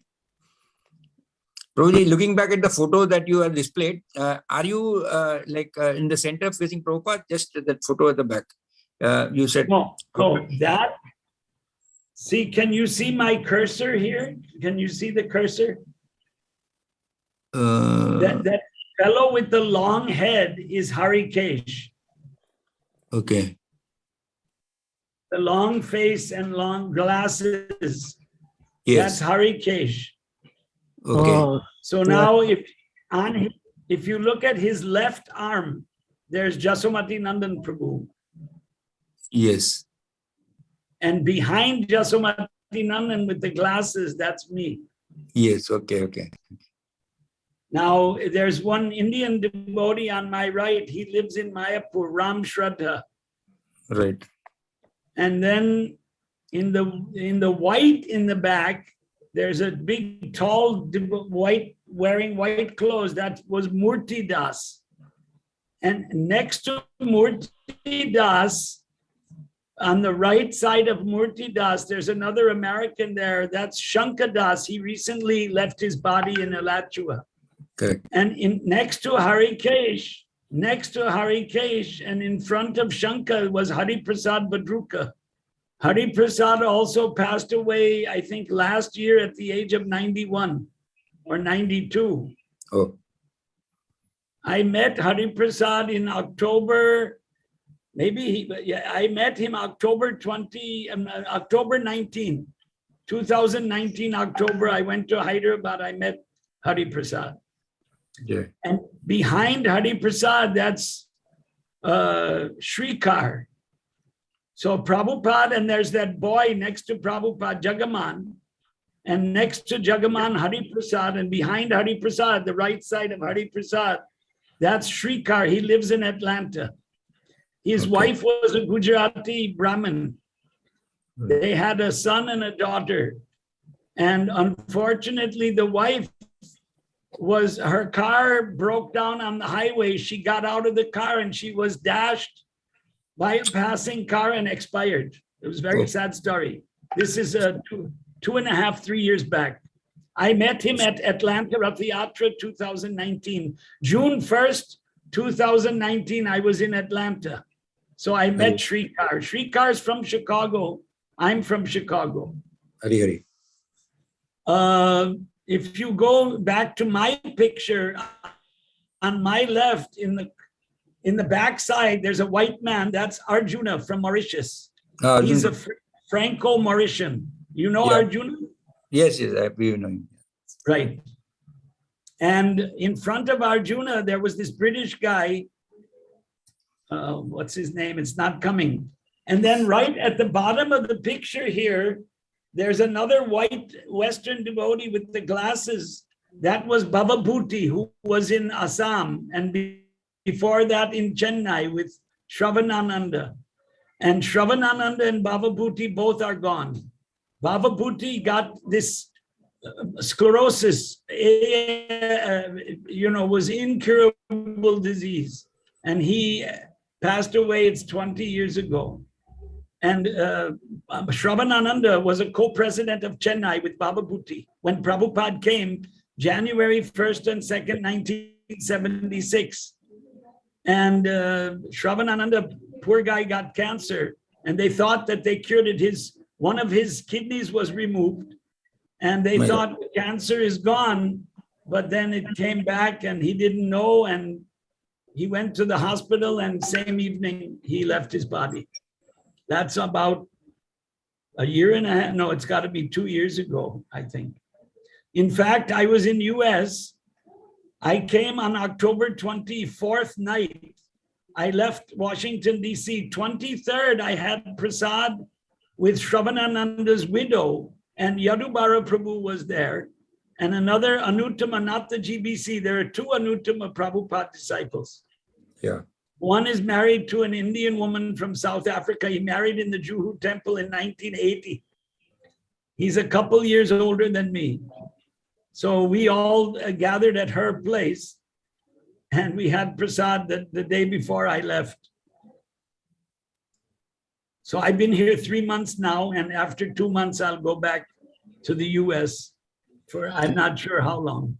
Prabhuji, looking back at the photo that you have displayed, are you in the center facing Prabhupada? Just that photo at the back. You said no. That. See, can you see my cursor here? Can you see the cursor? That fellow with the long head is Harikesh. Okay. The long face and long glasses. Yes. That's Harikesh. Okay. So now if you look at his left arm, there's Jasomati Nandan Prabhu. Yes. And behind Jasomati Nandan with the glasses, that's me. Yes. Okay. Now there's one Indian devotee on my right. He lives in Mayapur, Ram Shraddha. Right. And then in the white in the back, there's a big, tall, wearing white clothes. That was Murti Das. And next to Murti Das, on the right side of Murti Das, there's another American there. That's Shankar Das. He recently left his body in Alachua. Correct. And next to Harikesh, and in front of Shankar was Hari Prasad Badruka. Hari Prasad also passed away, I think, last year at the age of 91 or 92. Oh. I met Hari Prasad in October, I met him October 19, 2019, October. I went to Hyderabad, I met Hari Prasad. Yeah. And behind Hari Prasad, that's Shrikar. So Prabhupada, and there's that boy next to Prabhupada, Jagaman, and next to Jagaman, Hari Prasad, and behind Hari Prasad, the right side of Hari Prasad, that's Shrikar. He lives in Atlanta. His wife was a Gujarati Brahmin. They had a son and a daughter. And unfortunately, the wife her car broke down on the highway. She got out of the car and she was dashed by a passing car and expired. It was a very sad story. This is 2.5-3 years back. I met him at Atlanta Rath Yatra 2019. June 1st, 2019, I was in Atlanta. So I met Shrikar. Shrikar is from Chicago. I'm from Chicago. Hari. If you go back to my picture, on my left in the back side, there's a white man. That's Arjuna from Mauritius. He's a Franco-Mauritian. You know Arjuna? Yes, I know him. Right. And in front of Arjuna, there was this British guy. What's his name? It's not coming. And then right at the bottom of the picture here, there's another white Western devotee with the glasses. That was Baba Bhuti, who was in Assam, and before that in Chennai with Shravanananda. And Shravanananda and Baba Bhuti both are gone. Baba Bhuti got this sclerosis, was incurable disease. And he passed away, it's 20 years ago. And Shravanananda was a co-president of Chennai with Baba Bhuti. When Prabhupada came, January 1st and 2nd, 1976, And Shravanananda, poor guy, got cancer, and they thought that they cured it. One of his kidneys was removed, and they thought the cancer is gone, but then it came back and he didn't know, and he went to the hospital, and same evening he left his body. That's about a year and a half. No, it's got to be 2 years ago, I think. In fact, I was in US. I came on October 24th night. I left Washington, DC. 23rd, I had prasad with Shravanananda's widow, and Yadubara Prabhu was there, and another Anuttama, not the GBC. There are two Anuttama Prabhupada disciples. Yeah. One is married to an Indian woman from South Africa. He married in the Juhu temple in 1980. He's a couple years older than me. So we all gathered at her place, and we had prasad the day before I left. So I've been here 3 months now, and after 2 months, I'll go back to the US for I'm not sure how long.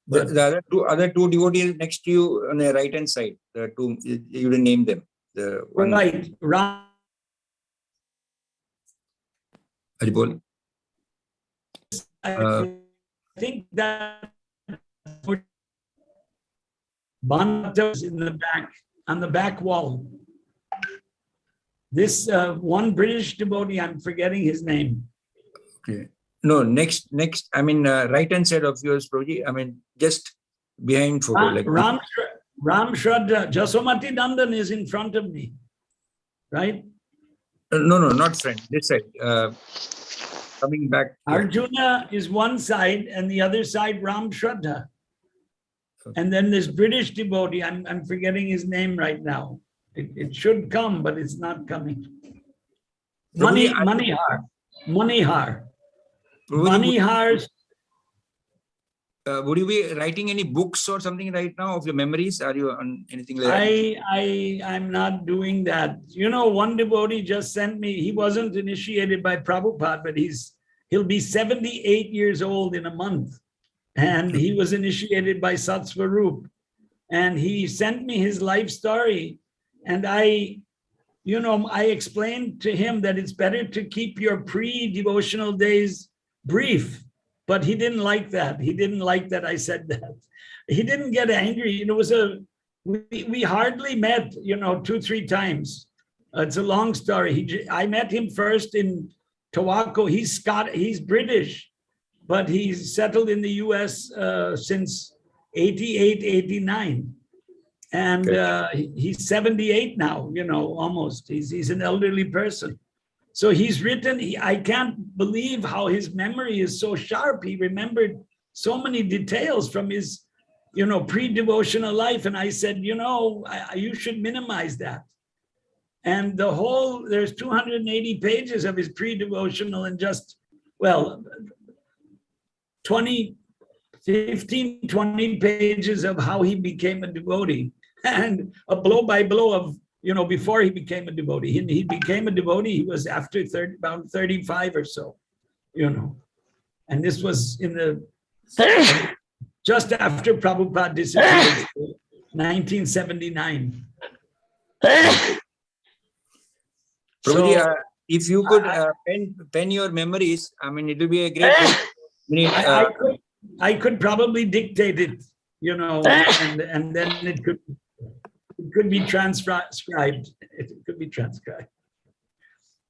The other two devotees next to you on the right hand side, the two, you didn't name them. The one. Right. Haribol. I think that Bhanta was in the back, on the back wall. This one British devotee, I'm forgetting his name. Okay. No, next, I mean, right hand side of yours, Prabhuji, I mean, just behind photo. Like Ram Shraddha, Jasomati Nandan is in front of me, right? No, not friend, this side. Coming back. Arjuna is one side, and the other side, Ram Shraddha. And then this British devotee, I'm forgetting his name right now. It should come, but it's not coming. Manihar. Manihar's. Would you be writing any books or something right now of your memories? Are you on anything like that? I'm not doing that. You know, one devotee just sent me, he wasn't initiated by Prabhupada, but he'll be 78 years old in a month. And he was initiated by Satsvarup. And he sent me his life story. And I explained to him that it's better to keep your pre-devotional days brief. But he didn't like that. He didn't like that I said that. He didn't get angry. We hardly met, 2-3 times. It's a long story. I met him first in Tawako. He's British, but he's settled in the US since 88, 89. And he's 78 now, almost. He's an elderly person. So he's written, I can't believe how his memory is so sharp. He remembered so many details from his, pre-devotional life. And I said, you should minimize that. And there's 280 pages of his pre-devotional and just, 20 pages of how he became a devotee and a blow by blow of, before he became a devotee. He became a devotee, he was after about 35 or so, And this was just after Prabhupada disappeared, 1979. Prabhuji, if you could pen your memories, I mean, it will be a great I could probably dictate it, and then it could be transcribed. It could be transcribed.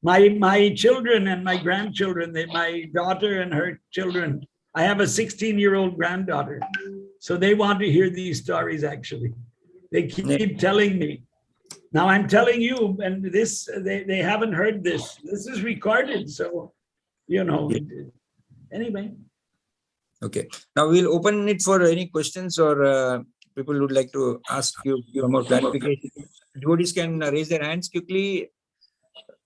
My children and my grandchildren, my daughter and her children, I have a 16-year-old granddaughter. So they want to hear these stories, actually. They keep telling me. Now I'm telling you, and this, they haven't heard this. This is recorded, so, anyway. Okay. Now we'll open it for any questions or people would like to ask you more clarification. Devotees can raise their hands quickly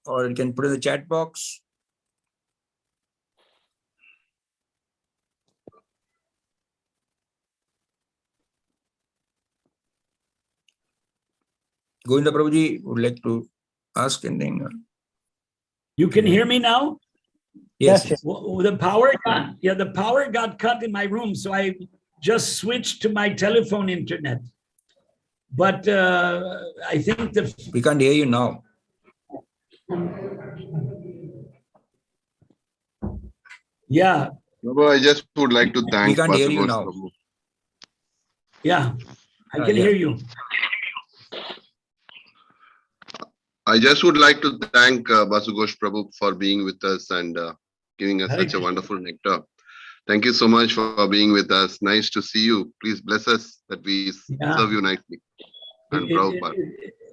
or you can put in the chat box. Govinda Prabhuji would like to ask anything. You can hear me now? Yes. The power got cut in my room, so I just switched to my telephone internet. But I think We can't hear you now. yeah, Prabhu, I just would like to We thank can't hear Basu you Ghosh now. Prabhu. yeah, I can yeah. hear you. I just would like to thank Basu Ghosh Prabhu for being with us and giving us Hare such a Krishna. wonderful nectar. Thank you so much for being with us. Nice to see you. Please bless us that we Yeah. serve you nicely. And Prabhupada.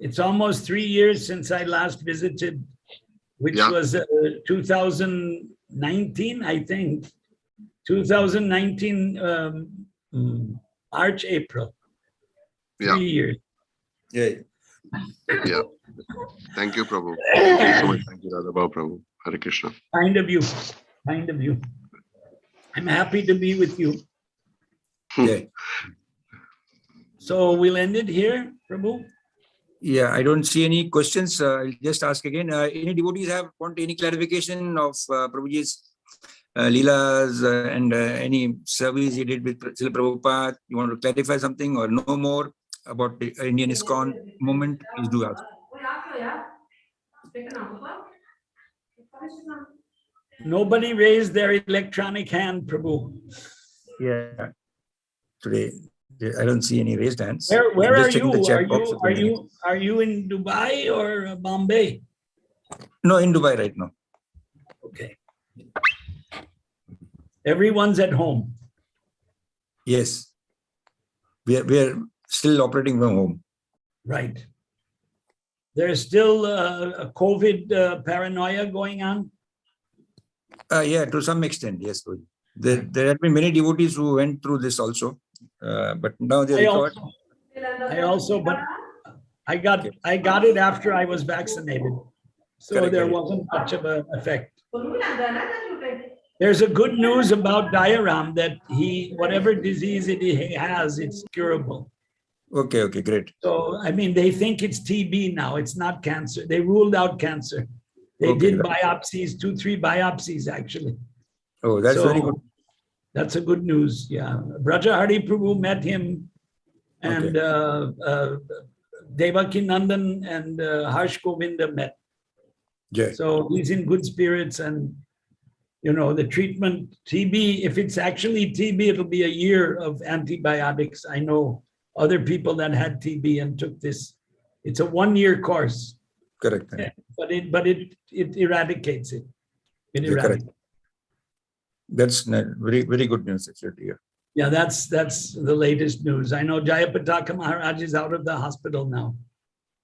It's almost 3 years since I last visited, which Yeah. was 2019, I think. 2019, March, April. 3 Yeah. years. Yeah. Yeah. Thank you, Prabhu. Thank you so much. Thank you, Radha Prabhu. Hare Krishna. Kind of you. Kind of you. I'm happy to be with you. Yeah. So we'll end it here, Prabhu. Yeah, I don't see any questions. I'll just ask again. Any devotees want any clarification of Prabhuji's Leelas and any service he did with Srila Prabhupada? You want to clarify something or know more about the Indian ISKCON movement? Please do ask. Nobody raised their electronic hand, Prabhu. Yeah. Today, I don't see any raised hands. Where Just are checking you? the chat box. Are you in Dubai or Bombay? No, in Dubai right now. Okay. Everyone's at home. Yes. We are still operating from home. Right. There's still a COVID paranoia going on. Yeah, to some extent, yes. There have been many devotees who went through this also, but now they recovered. But I got it after I was vaccinated, so Correct, there correct. wasn't much of an effect. There's a good news about Dayaram that whatever disease he has, it's curable. Okay, great. So, I mean, they think it's TB now. It's not cancer. They ruled out cancer. They Okay, did biopsies, 2-3 biopsies, actually. Oh, that's very good. That's a good news. Yeah. Braja Hari Prabhu met him, and Devaki Nandan and Harsh Govinda met. Yeah. So he's in good spirits, and the treatment, TB, if it's actually TB, it'll be a year of antibiotics. I know other people that had TB and took this. It's a 1-year course. Correct. Yeah, but it eradicates it. Yeah, correct. That's very, very good news actually. Yeah, that's the latest news. I know Jayapataka Maharaj is out of the hospital now.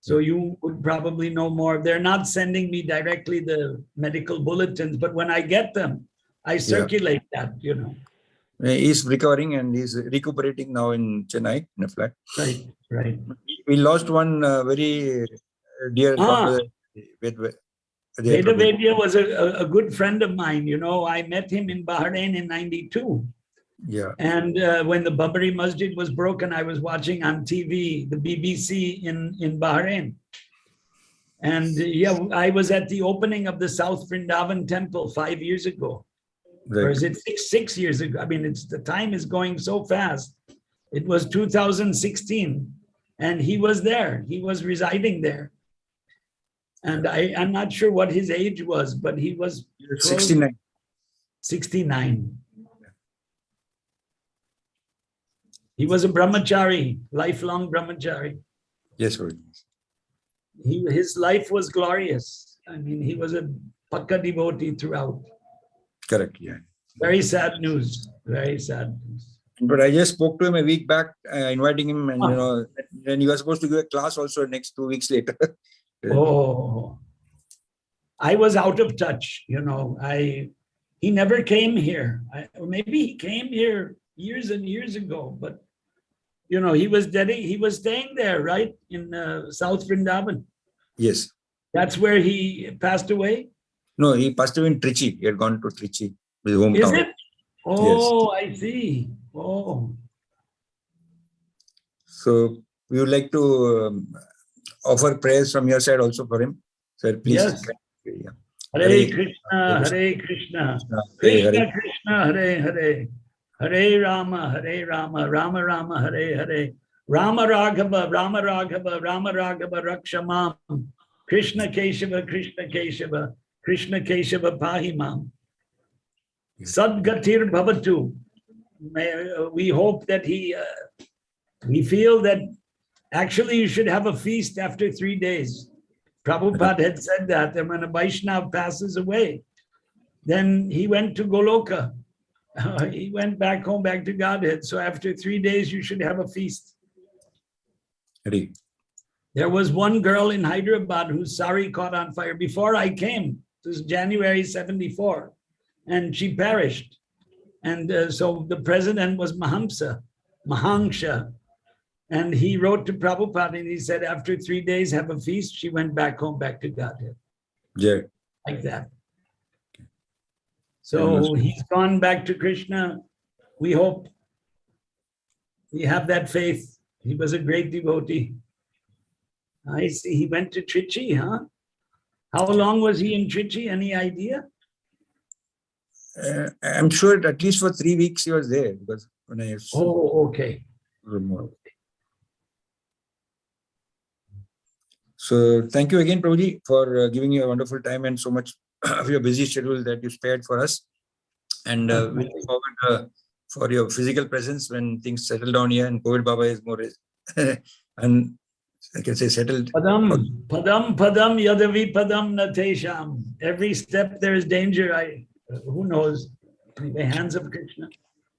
So you would probably know more. They're not sending me directly the medical bulletins, but when I get them, I circulate that, He's recovering and he's recuperating now in Chennai in a flat. Right. We lost one very dear Vedavedya was a good friend of mine. I met him in Bahrain in 92. Yeah. And when the Babri Masjid was broken, I was watching on TV, the BBC in Bahrain. And I was at the opening of the South Vrindavan temple 5 years ago. Right. Or is it 6 years ago? I mean, the time is going so fast. It was 2016, and he was there. He was residing there. And I'm not sure what his age was, but he was 69. 69. He was a brahmachari, lifelong brahmachari. Yes, sir. His life was glorious. I mean, he was a Pakka devotee throughout. Correct, yeah. Very sad news. Very sad news. But I just spoke to him a week back, inviting him, and and he was supposed to give a class also next 2 weeks later. Oh, I was out of touch. He never came here. Or maybe he came here years and years ago, but he was staying there, right, in South Vrindavan. Yes. That's where he passed away. No, he passed away in Trichy. He had gone to Trichy, his hometown. Is it? Oh, yes. I see. Oh. So we would like to offer prayers from your side also for him. Sir, please. Yes. Yeah. Hare Krishna, Hare Krishna, Krishna Krishna, Hare Hare, Hare Rama, Rama Rama, Hare Hare, Rama Raghava, Rama Raghava, Rama Raghava Rakshamam, Krishna Keshava, Krishna Keshava, Krishna Keshava Pahimam. Sadgatir Bhavatu. We hope that we feel that actually you should have a feast after 3 days. Prabhupada had said that when a Vaishnav passes away, then he went to Goloka. He went back home, back to Godhead. So after 3 days, you should have a feast. Ready. There was one girl in Hyderabad whose sari caught on fire before I came. It was January 74, and she perished. And so the president was Mahamsa, and he wrote to Prabhupada and he said, after 3 days, have a feast. She went back home, back to Godhead. Yeah. Like that. So he's gone back to Krishna. We hope we have that faith. He was a great devotee. I see he went to Trichy, huh? How long was he in Trichy? Any idea? I'm sure at least for 3 weeks he was there because when I Oh, okay. remote. So thank you again, Prabhuji, for giving you a wonderful time and so much of your busy schedule that you spared for us. And we look forward for your physical presence when things settle down here and COVID Baba is more and I can say settled. Padam, padam, padam, yadavi padam natesham. Every step there is danger. Who knows? In the hands of Krishna.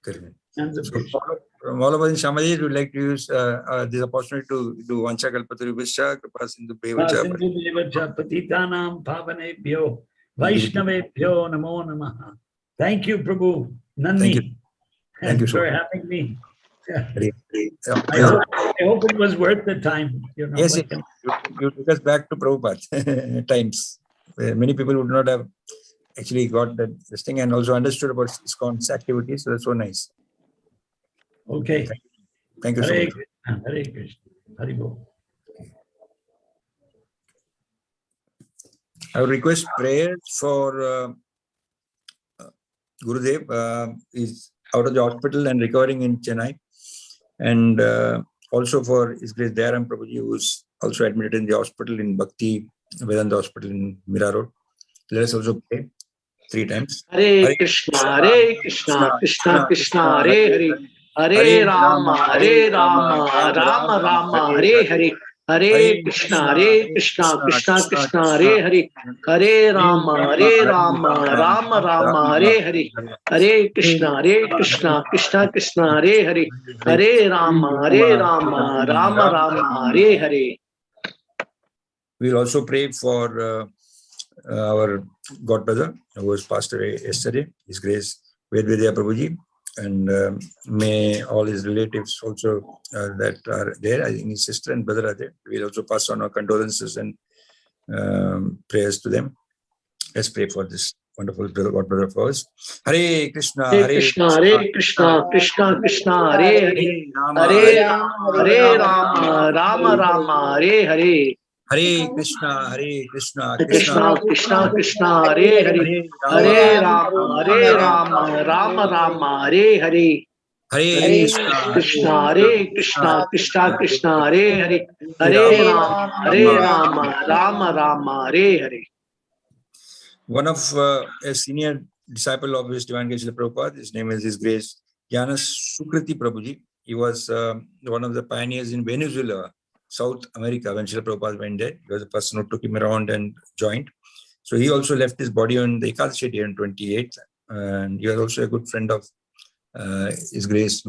Correct. Hands of So Krishna. from all of us in Shamaji, we would like to use this opportunity to do Vancha Kalpaturu Visha, Kripa Sindhu Bevacha. Sindhu devacha patitanam pavanebhyo Vaishnavebhyo namo namaha. Thank you, Prabhu. Nandi. Thank you so for much. having me. I hope it was worth the time. You know, yes, you took us back to Prabhupada times where many people would not have actually got that this thing and also understood about ISKCON's activities. So that's so nice. Okay. Thank you so Hare much. Krishna, Hare Krishna, Hare Bol. I would request prayers for Gurudev. Is out of the hospital and recovering in Chennai. And also for His Grace Dayaram Prabhuji, who is also admitted in the hospital in Bhakti Vedanta Hospital in Mira Road. Let us also pray 3 times. Hare Krishna, Krishna Krishna, Hare Hare, Hare Rama, Rama Rama, Hare Hare. Hare Krishna, Krishna Krishna, Hare Hare, Hare Rama, Rama Rama, Hare Hare. Hare Krishna, Krishna Krishna, Hare Hare, Hare Rama, Rama, Hare Hare. We'll also pray for our god brother who was passed away yesterday, His Grace Vedvidya Prabhuji, and may all his relatives also that are there, I think his sister and brother are there. We'll also pass on our condolences and prayers to them. Let's pray for this wonderful god brother of ours. Hare Krishna, Krishna Krishna, Hare Hare, Hare Rama, Hare Hare. Hare Krishna, Krishna Krishna, Hare Hare, Hare Rama, Rama, Hare Hare. Hare Krishna, Krishna, Hare Hare, Hare Rama, Hare Hare. One of a senior disciple of His Divine Grace Prabhupada, his name is His Grace Jnana Sukriti Prabhuji. He was one of the pioneers in Venezuela, South America, when Srila Prabhupada went there. He was the person who took him around and joined. So he also left his body on the Ekadashi day on 28th. And he was also a good friend of His Grace